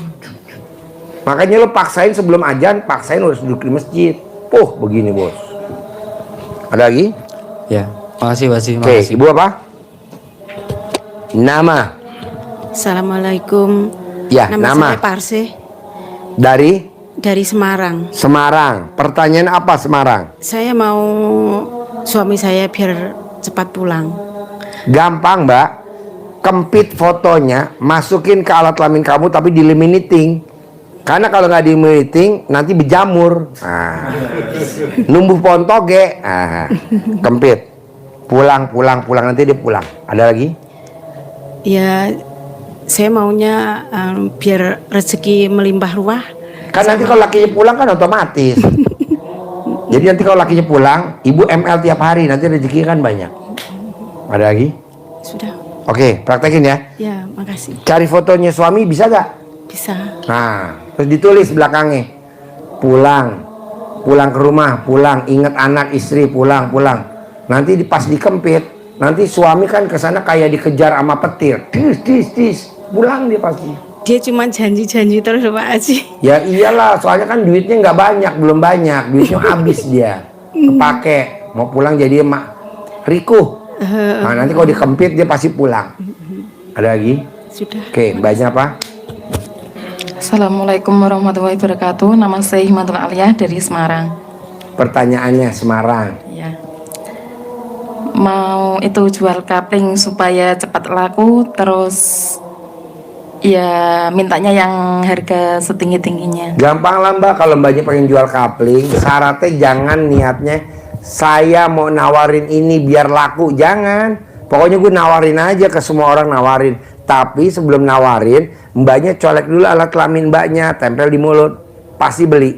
Makanya lo paksain sebelum azan, paksain harus duduk di masjid. Begini bos. Ada lagi? Ya. Makasih Pak Haji. Oke, ibu apa? Nama. Assalamualaikum. Ya, Nama nama. saya Parse Dari Semarang. Semarang. Pertanyaan apa Semarang? Saya mau suami saya biar cepat pulang. Gampang mbak. Kempit fotonya, masukin ke alat kelamin kamu tapi dilimiting. Karena kalau nggak dilimiting nanti berjamur. Numbuh pohon toge. Kempit. Pulang nanti dia pulang. Ada lagi? Ya, saya maunya biar rezeki melimpah ruah. Kan nanti kalau lakinya pulang kan otomatis. Jadi nanti kalau lakinya pulang, ibu ML tiap hari, nanti rezeki kan banyak. Ada lagi? Sudah. Oke, praktekin ya. Ya, makasih. Cari fotonya suami bisa gak? Bisa. Nah, terus ditulis belakangnya. Pulang ke rumah, pulang, ingat anak, istri, pulang. Nanti pas dikempit, Nanti suami kan ke sana kayak dikejar sama petir. Tis. Pulang dia pasti. Dia cuma janji-janji terus Pak Haji. Ya iyalah, soalnya kan duitnya nggak banyak, belum banyak. Duitnya habis dia. Kepake. Mau pulang jadi emak rikuh. Nah, nanti kalau dikempit dia pasti pulang. Ada lagi? Sudah. Oke, mbaknya apa? Assalamualaikum warahmatullahi wabarakatuh. Nama saya Himatul Alia dari Semarang. Pertanyaannya Semarang. Ya. Mau itu jual kapling supaya cepat laku, terus ya mintanya yang harga setinggi-tingginya. Gampang lah mbak, kalau mbaknya pengen jual kapling, syaratnya jangan niatnya saya mau nawarin ini biar laku, jangan. Pokoknya gue nawarin aja ke semua orang, nawarin. Tapi sebelum nawarin, mbaknya colek dulu alat kelamin mbaknya, tempel di mulut. Pasti beli.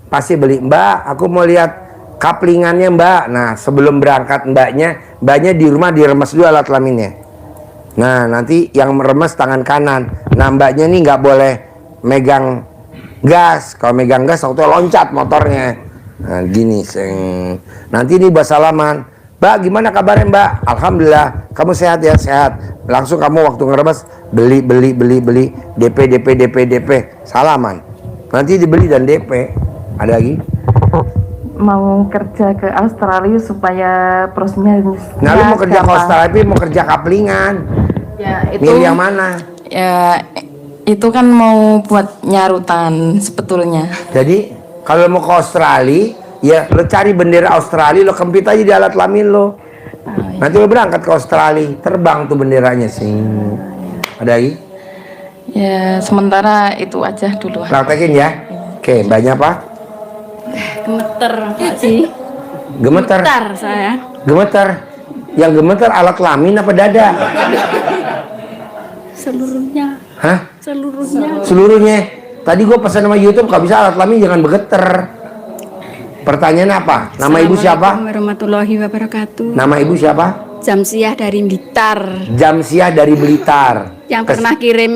Mbak, aku mau lihat kaplingannya mbak. Nah, sebelum berangkat mbaknya di rumah diremes dulu alat kelaminnya. Nah, nanti yang meremes tangan kanan. Nah, mbaknya nih nggak boleh megang gas. Kalau megang gas, waktu loncat motornya. Nah, gini, nanti nih bahas salaman. Mbak, gimana kabarnya mbak? Alhamdulillah, kamu sehat ya? Sehat. Langsung kamu waktu ngeremes, beli. DP. Salaman. Nanti dibeli dan DP. Ada lagi? Mau kerja ke Australia supaya prosesnya. Nah, lu mau kerja ke Australia, tapi mau kerja kaplingan. Ya, itu. Milih yang mana? Ya, itu kan mau buat nyarutan sebetulnya. Jadi, kalau mau ke Australia, ya lo cari bendera Australia, lo kempit aja di alat kelamin lo. Nanti lo berangkat ke Australia, terbang tuh benderanya sih. Ada lagi? Ya, sementara itu aja dulu. Praktekin ya. Oke, mbaknya apa? Gemeter Pak Haji. Gemeter. Gemetar saya. Gemeter. Yang gemeter alat kelamin apa dada? Seluruhnya. Hah? Seluruhnya. Seluruhnya. Tadi gue pesan sama YouTube, kalau bisa alat kelamin jangan bergeter. Pertanyaannya apa? Nama ibu siapa? Assalamualaikum warahmatullahi wabarakatuh. Nama ibu siapa? Jamsiah dari Blitar. Jamsiah dari Blitar. Yang pernah kirim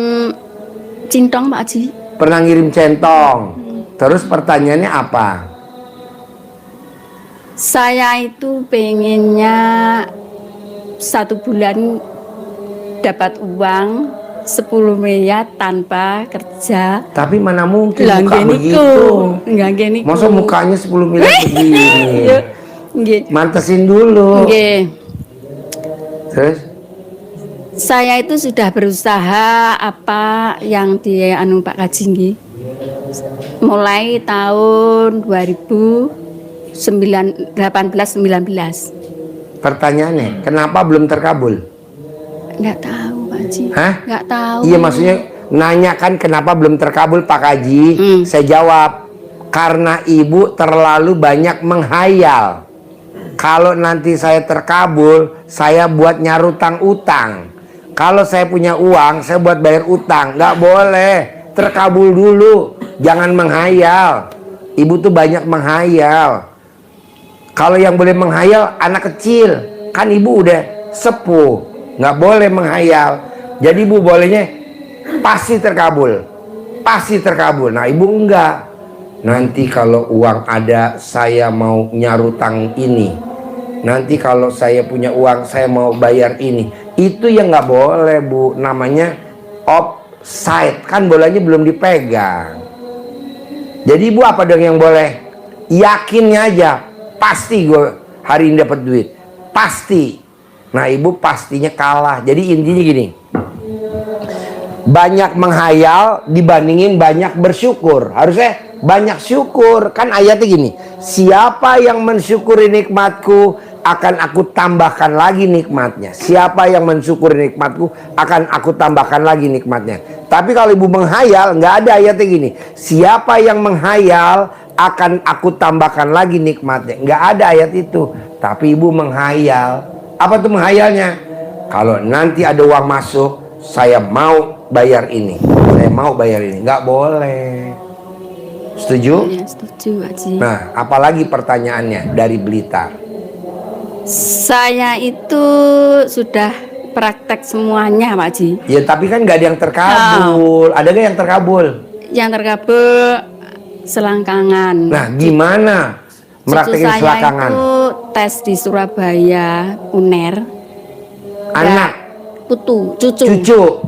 cintong Pak Haji. Pernah ngirim centong. Terus pertanyaannya apa? Saya itu pengennya 1 bulan dapat uang 10 miliar tanpa kerja. Tapi mana mungkin Lah, muka ngeniku. begitu? Enggak gini. Masa mukanya 10 miliar begini? Nggih. Mantesin dulu. Nggih. Terus? Saya itu sudah berusaha apa yang di Pak Haji nggih. Mulai tahun 2018-19. Pertanyaannya, kenapa belum terkabul? Nggak tahu Pak Haji. Hah? Nggak tahu. Iya, maksudnya nanyakan kenapa belum terkabul Pak Haji. Saya jawab, karena ibu terlalu banyak menghayal. Kalau nanti saya terkabul, saya buat nyarutang utang. Kalau saya punya uang, saya buat bayar utang. Nggak boleh, terkabul dulu. Jangan menghayal. Ibu tuh banyak menghayal. Kalau yang boleh menghayal anak kecil, kan ibu udah sepuh, nggak boleh menghayal. Jadi ibu bolehnya pasti terkabul, pasti terkabul. Nah ibu enggak. Nanti kalau uang ada, saya mau nyarutang ini. Nanti kalau saya punya uang, saya mau bayar ini. Itu yang nggak boleh bu. Namanya offside, kan bolanya belum dipegang. Jadi ibu apa dong yang boleh? Yakinnya aja. Pasti gue hari ini dapat duit, pasti. Nah ibu pastinya kalah. Jadi intinya gini, banyak menghayal dibandingin banyak bersyukur. Harusnya banyak syukur. Kan ayatnya gini, siapa yang mensyukuri nikmatku akan aku tambahkan lagi nikmatnya. Siapa yang mensyukuri nikmatku akan aku tambahkan lagi nikmatnya. Tapi kalau ibu menghayal, nggak ada ayatnya gini, siapa yang menghayal akan aku tambahkan lagi nikmatnya. Nggak ada ayat itu. Tapi ibu menghayal. Apa tuh menghayalnya? Kalau nanti ada uang masuk, saya mau bayar ini, saya mau bayar ini. Nggak boleh. Setuju? Ya, setuju Pak Haji. Nah, apalagi pertanyaannya dari Blitar? Saya itu sudah praktek semuanya Pak Haji. Ya tapi kan nggak ada yang terkabul. Ada nggak yang terkabul? Yang terkabul selangkangan. Nah gimana? Meraktekin saya selakangan. itu tes di Surabaya, UNER. Anak,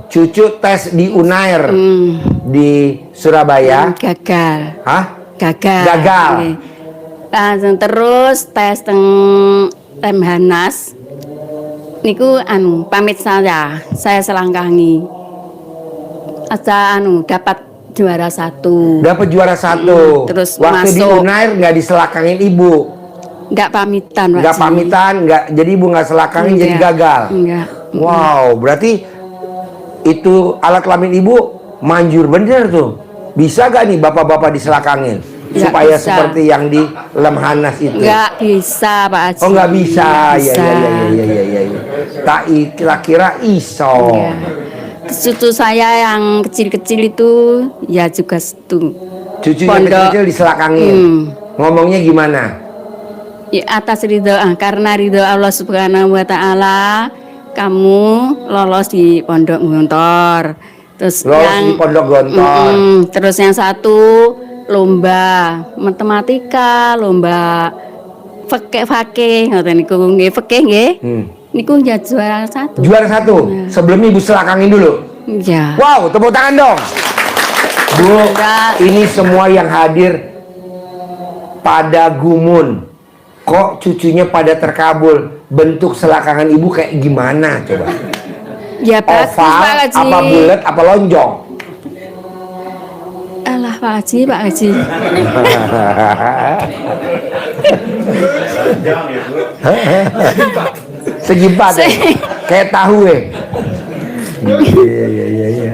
cucu tes di UNAIR di Surabaya. Gagal. Hah? Gagal. Gagal. Langsung terus tes teng Lemhanas. Niku pamit saya selangkangi. Aja dapat juara 1. Dapat juara 1. Terus waktu di masuk. UNAIR nggak diselakangin ibu. Nggak pamitan, Pak Nggak Ji. pamitan, nggak, jadi ibu nggak selakangin jadi Enggak. gagal. Enggak. Wow, berarti itu alat kelamin ibu manjur bener tuh. Bisa gak nih bapak-bapak diselakangin? Nggak Supaya bisa. seperti yang di Lemhanas itu. Nggak bisa, Pak Haji. Oh nggak bisa, Nggak ya, bisa. ya. Tak kira-kira iso. Iya. Cucu saya yang kecil-kecil itu ya juga itu. Cucunya kecil-kecil diselakangin. Ngomongnya gimana? Ya, atas ridho, karena ridho Allah Subhanahu wa Ta'ala, kamu lolos di Pondok Gontor. Terus Lolos di Pondok Gontor. Terus yang satu lomba matematika, lomba fakih, ngoten niku nggih fikih nggih. Niku ya juara 1. Juara 1. Sebelum ibu selakangin dulu. Ya. Wow, tepuk tangan dong. Bu, ini semua yang hadir pada gumun. Kok cucunya pada terkabul? Bentuk selakangan ibu kayak gimana coba? Ya bagus Pak Oval, Haji. apa bulat, apa lonjong? Alah Pak Haji, Pak Haji. Segi 4 ya? Kayak tahu ya? Iya.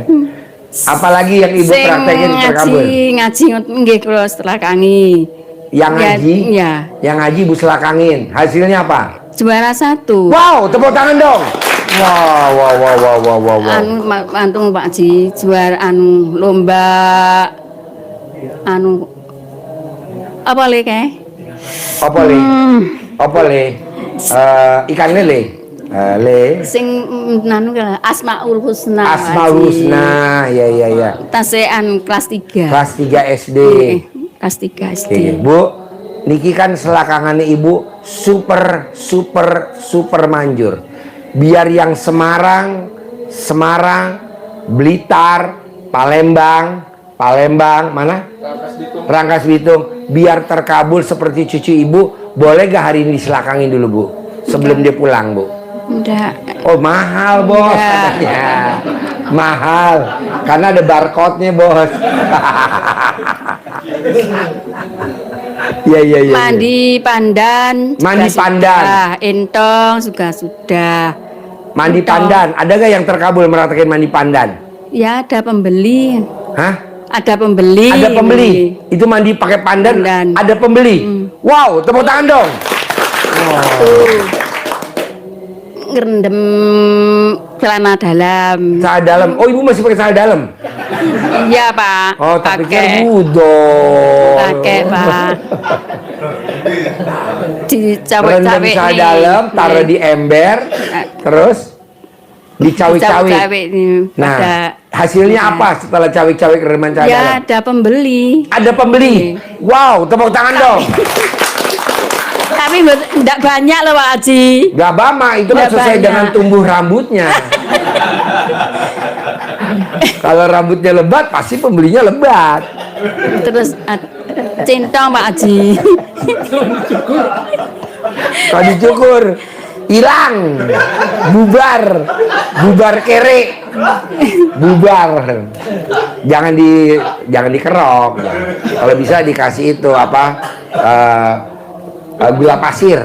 Apalagi yang ibu praktekin terkabul? Ngaji nggih kula selakangi. Yang ngaji? Ya. Yang ngaji ibu selakangin. Hasilnya apa? Juara 1. Wow, tepuk tangan dong. Wow. Antung Pak Haji, juara lomba apa le kae? Apa le? Ikan lele. Sing Asmaul Husna. Asmaul Husna. Ya. Tasean kelas 3. Kelas 3 SD. Kelas 3 SD. Oke, Bu, niki kan selakangannya ibu super manjur. Biar yang Semarang, Blitar, Palembang, mana? Rangkas Bitung. Biar terkabul seperti cucu ibu, boleh gak hari ini diselakangin dulu Bu? Sebelum dia pulang Bu? Enggak. Oh mahal bos katanya. Mahal karena ada barcode-nya bos. Iya. Mandi pandan. Mandi pandan. Entong juga sudah. Mandi pandan. Ada gak yang terkabul meratakan mandi pandan? Ya ada pembeli. Hah? Ada pembeli. Ada pembeli. Itu mandi pakai pandan. Ada pembeli. Wow, tepuk tangan dong. Ngerendam celana dalam. Celana dalam. Oh ibu masih pakai celana dalam? Iya Pak. Oh tak pikir budol. Pakai Pak. Rendam Dicawek-cawek celana dalam, taruh di ember, terus dicawik-cawik. Nah, hasilnya apa setelah cawik-cawik redaman celana dalam? Ya ada pembeli. Ada pembeli. Wow, tepuk tangan dong. Tapi tidak banyak loh Pak Haji. Gak bama, itu kan sesuai dengan tumbuh rambutnya. Kalau rambutnya lebat, pasti pembelinya lebat. Terus centong Pak Haji. Kalau dicukur, hilang, bubar kere, bubar. Jangan dikerok. Kalau bisa dikasih itu apa? Gula pasir.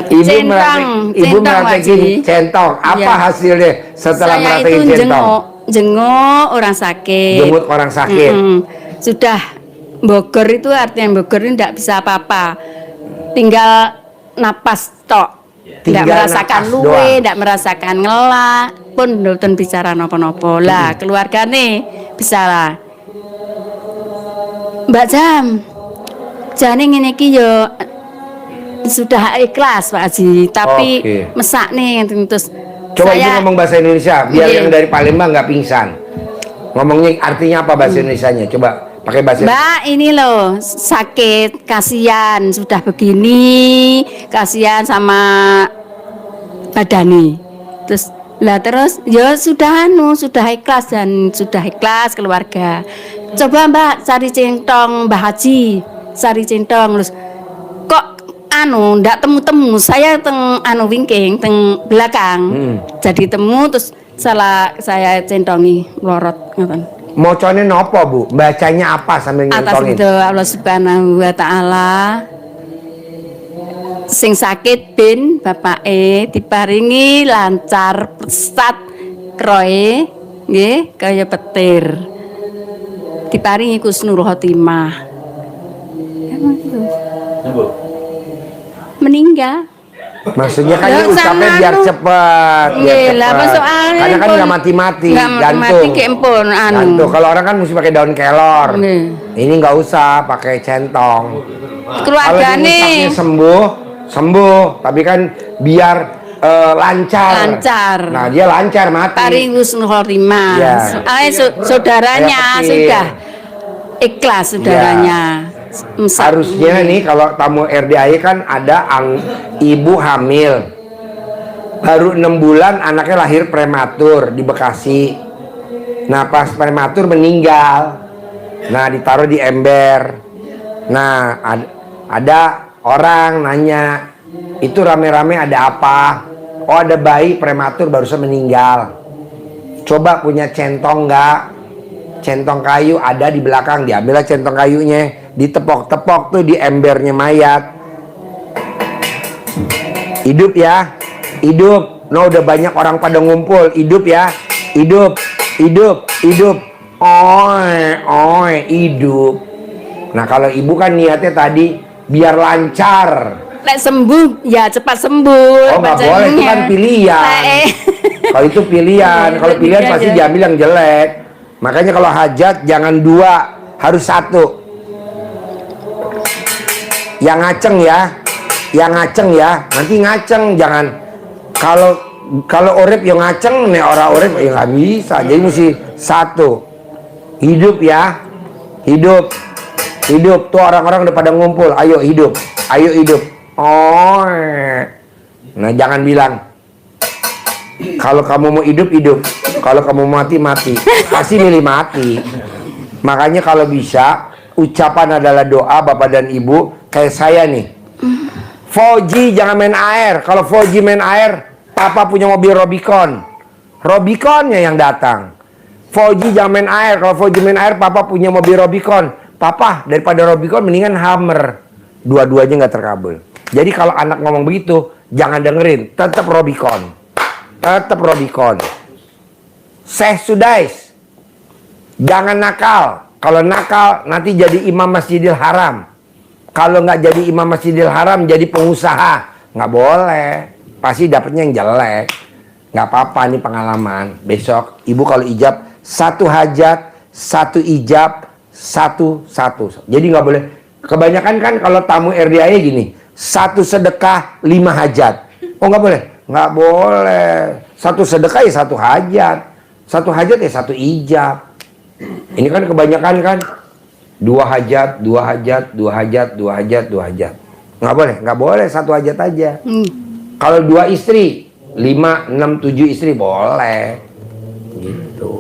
Ibu meraktekin centong. Apa hasilnya setelah meraktekin centong? Jenguk orang sakit. Jenguk orang sakit. Sudah Bogor itu artinya Bogor ini tidak bisa apa-apa. Tinggal napas tok. Tidak merasakan luwe, tidak merasakan ngelak, pun mboten bicara nopo-nopo. Lah, keluarga nih bisa lah. Mbak Jam, jane ngene iki yo sudah ikhlas Pak Haji, tapi mesak nih terus coba saya ibu ngomong bahasa Indonesia biar yang dari Palembang nggak pingsan. Ngomongnya artinya apa bahasa Indonesianya? Coba pakai bahasa. Mbak, ini loh sakit, kasihan sudah begini, kasihan sama badani. Terus ya sudah ikhlas dan sudah ikhlas keluarga. Coba Mbak cari centong Mbah Haji, cari centong terus kok ndak temu-temu, saya teng wingking teng belakang. Jadi temu terus saya centongi lorot ngoten. Mocone nopo Bu? Bacanya apa sambil Atas nyentongin? itu Allah Subhanahu wa taala sing sakit bin bapake diparingi lancar pesat kroe nggih kaya petir. Diparingi husnul khotimah. Meninggal. Maksudnya kan ini Loh, ucapnya sama biar anu. cepet, Nggih, lah soalnya karena kan pun nggak mati-mati, nggak mati-mati, jantung. kayak pun, anu. Jantung. Kalau orang kan mesti pakai daun kelor. Nggih. Ini nggak usah pakai centong. Keluargane Kalau diusapnya sembuh, tapi kan biar lancar. Nah dia lancar mati. Paring husnul khotimah. Iya. Saudaranya Kayak petir. sudah ikhlas saudaranya. Harusnya nih kalau tamu RDAI kan ada ibu hamil baru 6 bulan anaknya lahir prematur di Bekasi. Nah pas prematur meninggal, nah ditaruh di ember. Nah ada orang nanya, itu rame-rame ada apa? Oh ada bayi prematur barusan meninggal. Coba punya centong nggak? Centong kayu ada di belakang, diambillah centong kayunya, ditepok-tepok tuh di embernya mayat. Hidup ya, hidup. No udah banyak orang pada ngumpul, hidup ya, hidup. Oi, hidup. Nah kalau ibu kan niatnya tadi biar lancar. Lek sembuh ya cepat sembuh. Oh nggak boleh, itu kan pilihan. Kalau itu pilihan, kalau pilihan pasti diambil yang jelek. Makanya kalau hajat jangan 2, harus 1. Yang ngaceng ya, nanti ngaceng, jangan kalau urip yang ngaceng, nih orang urip ya nggak bisa. Jadi mesti 1. Hidup ya, hidup. Tuh orang-orang udah pada ngumpul, ayo hidup. Oh, nah jangan bilang kalau kamu mau hidup, kalau kamu mau mati, pasti milih mati. Makanya kalau bisa ucapan adalah doa bapak dan ibu. Kayak saya nih, Fauji jangan main air. Kalau Fauji main air, papa punya mobil Robiconnya yang datang. Fauji jangan main air. Kalau Fauji main air, papa punya mobil Robicon. Papa daripada Robicon mendingan Hummer. Dua-duanya nggak terkabul. Jadi kalau anak ngomong begitu, jangan dengerin. Tetap Robicon. Syekh Sudais, jangan nakal. Kalau nakal nanti jadi imam Masjidil Haram. Kalau nggak jadi imam Masjidil Haram, jadi pengusaha. Nggak boleh. Pasti dapetnya yang jelek. Nggak apa-apa, ini pengalaman. Besok ibu kalau ijab 1 hajat, 1 ijab, 1. Jadi nggak boleh. Kebanyakan kan kalau tamu RDAI gini, 1 sedekah 5 hajat. Oh nggak boleh. Nggak boleh. 1 sedekah ya 1 hajat. 1 hajat ya 1 ijab. Ini kan kebanyakan kan 2 hajat. Nggak boleh 1 hajat aja. Kalau 2 istri, 5, 6, 7 istri boleh. Gitu.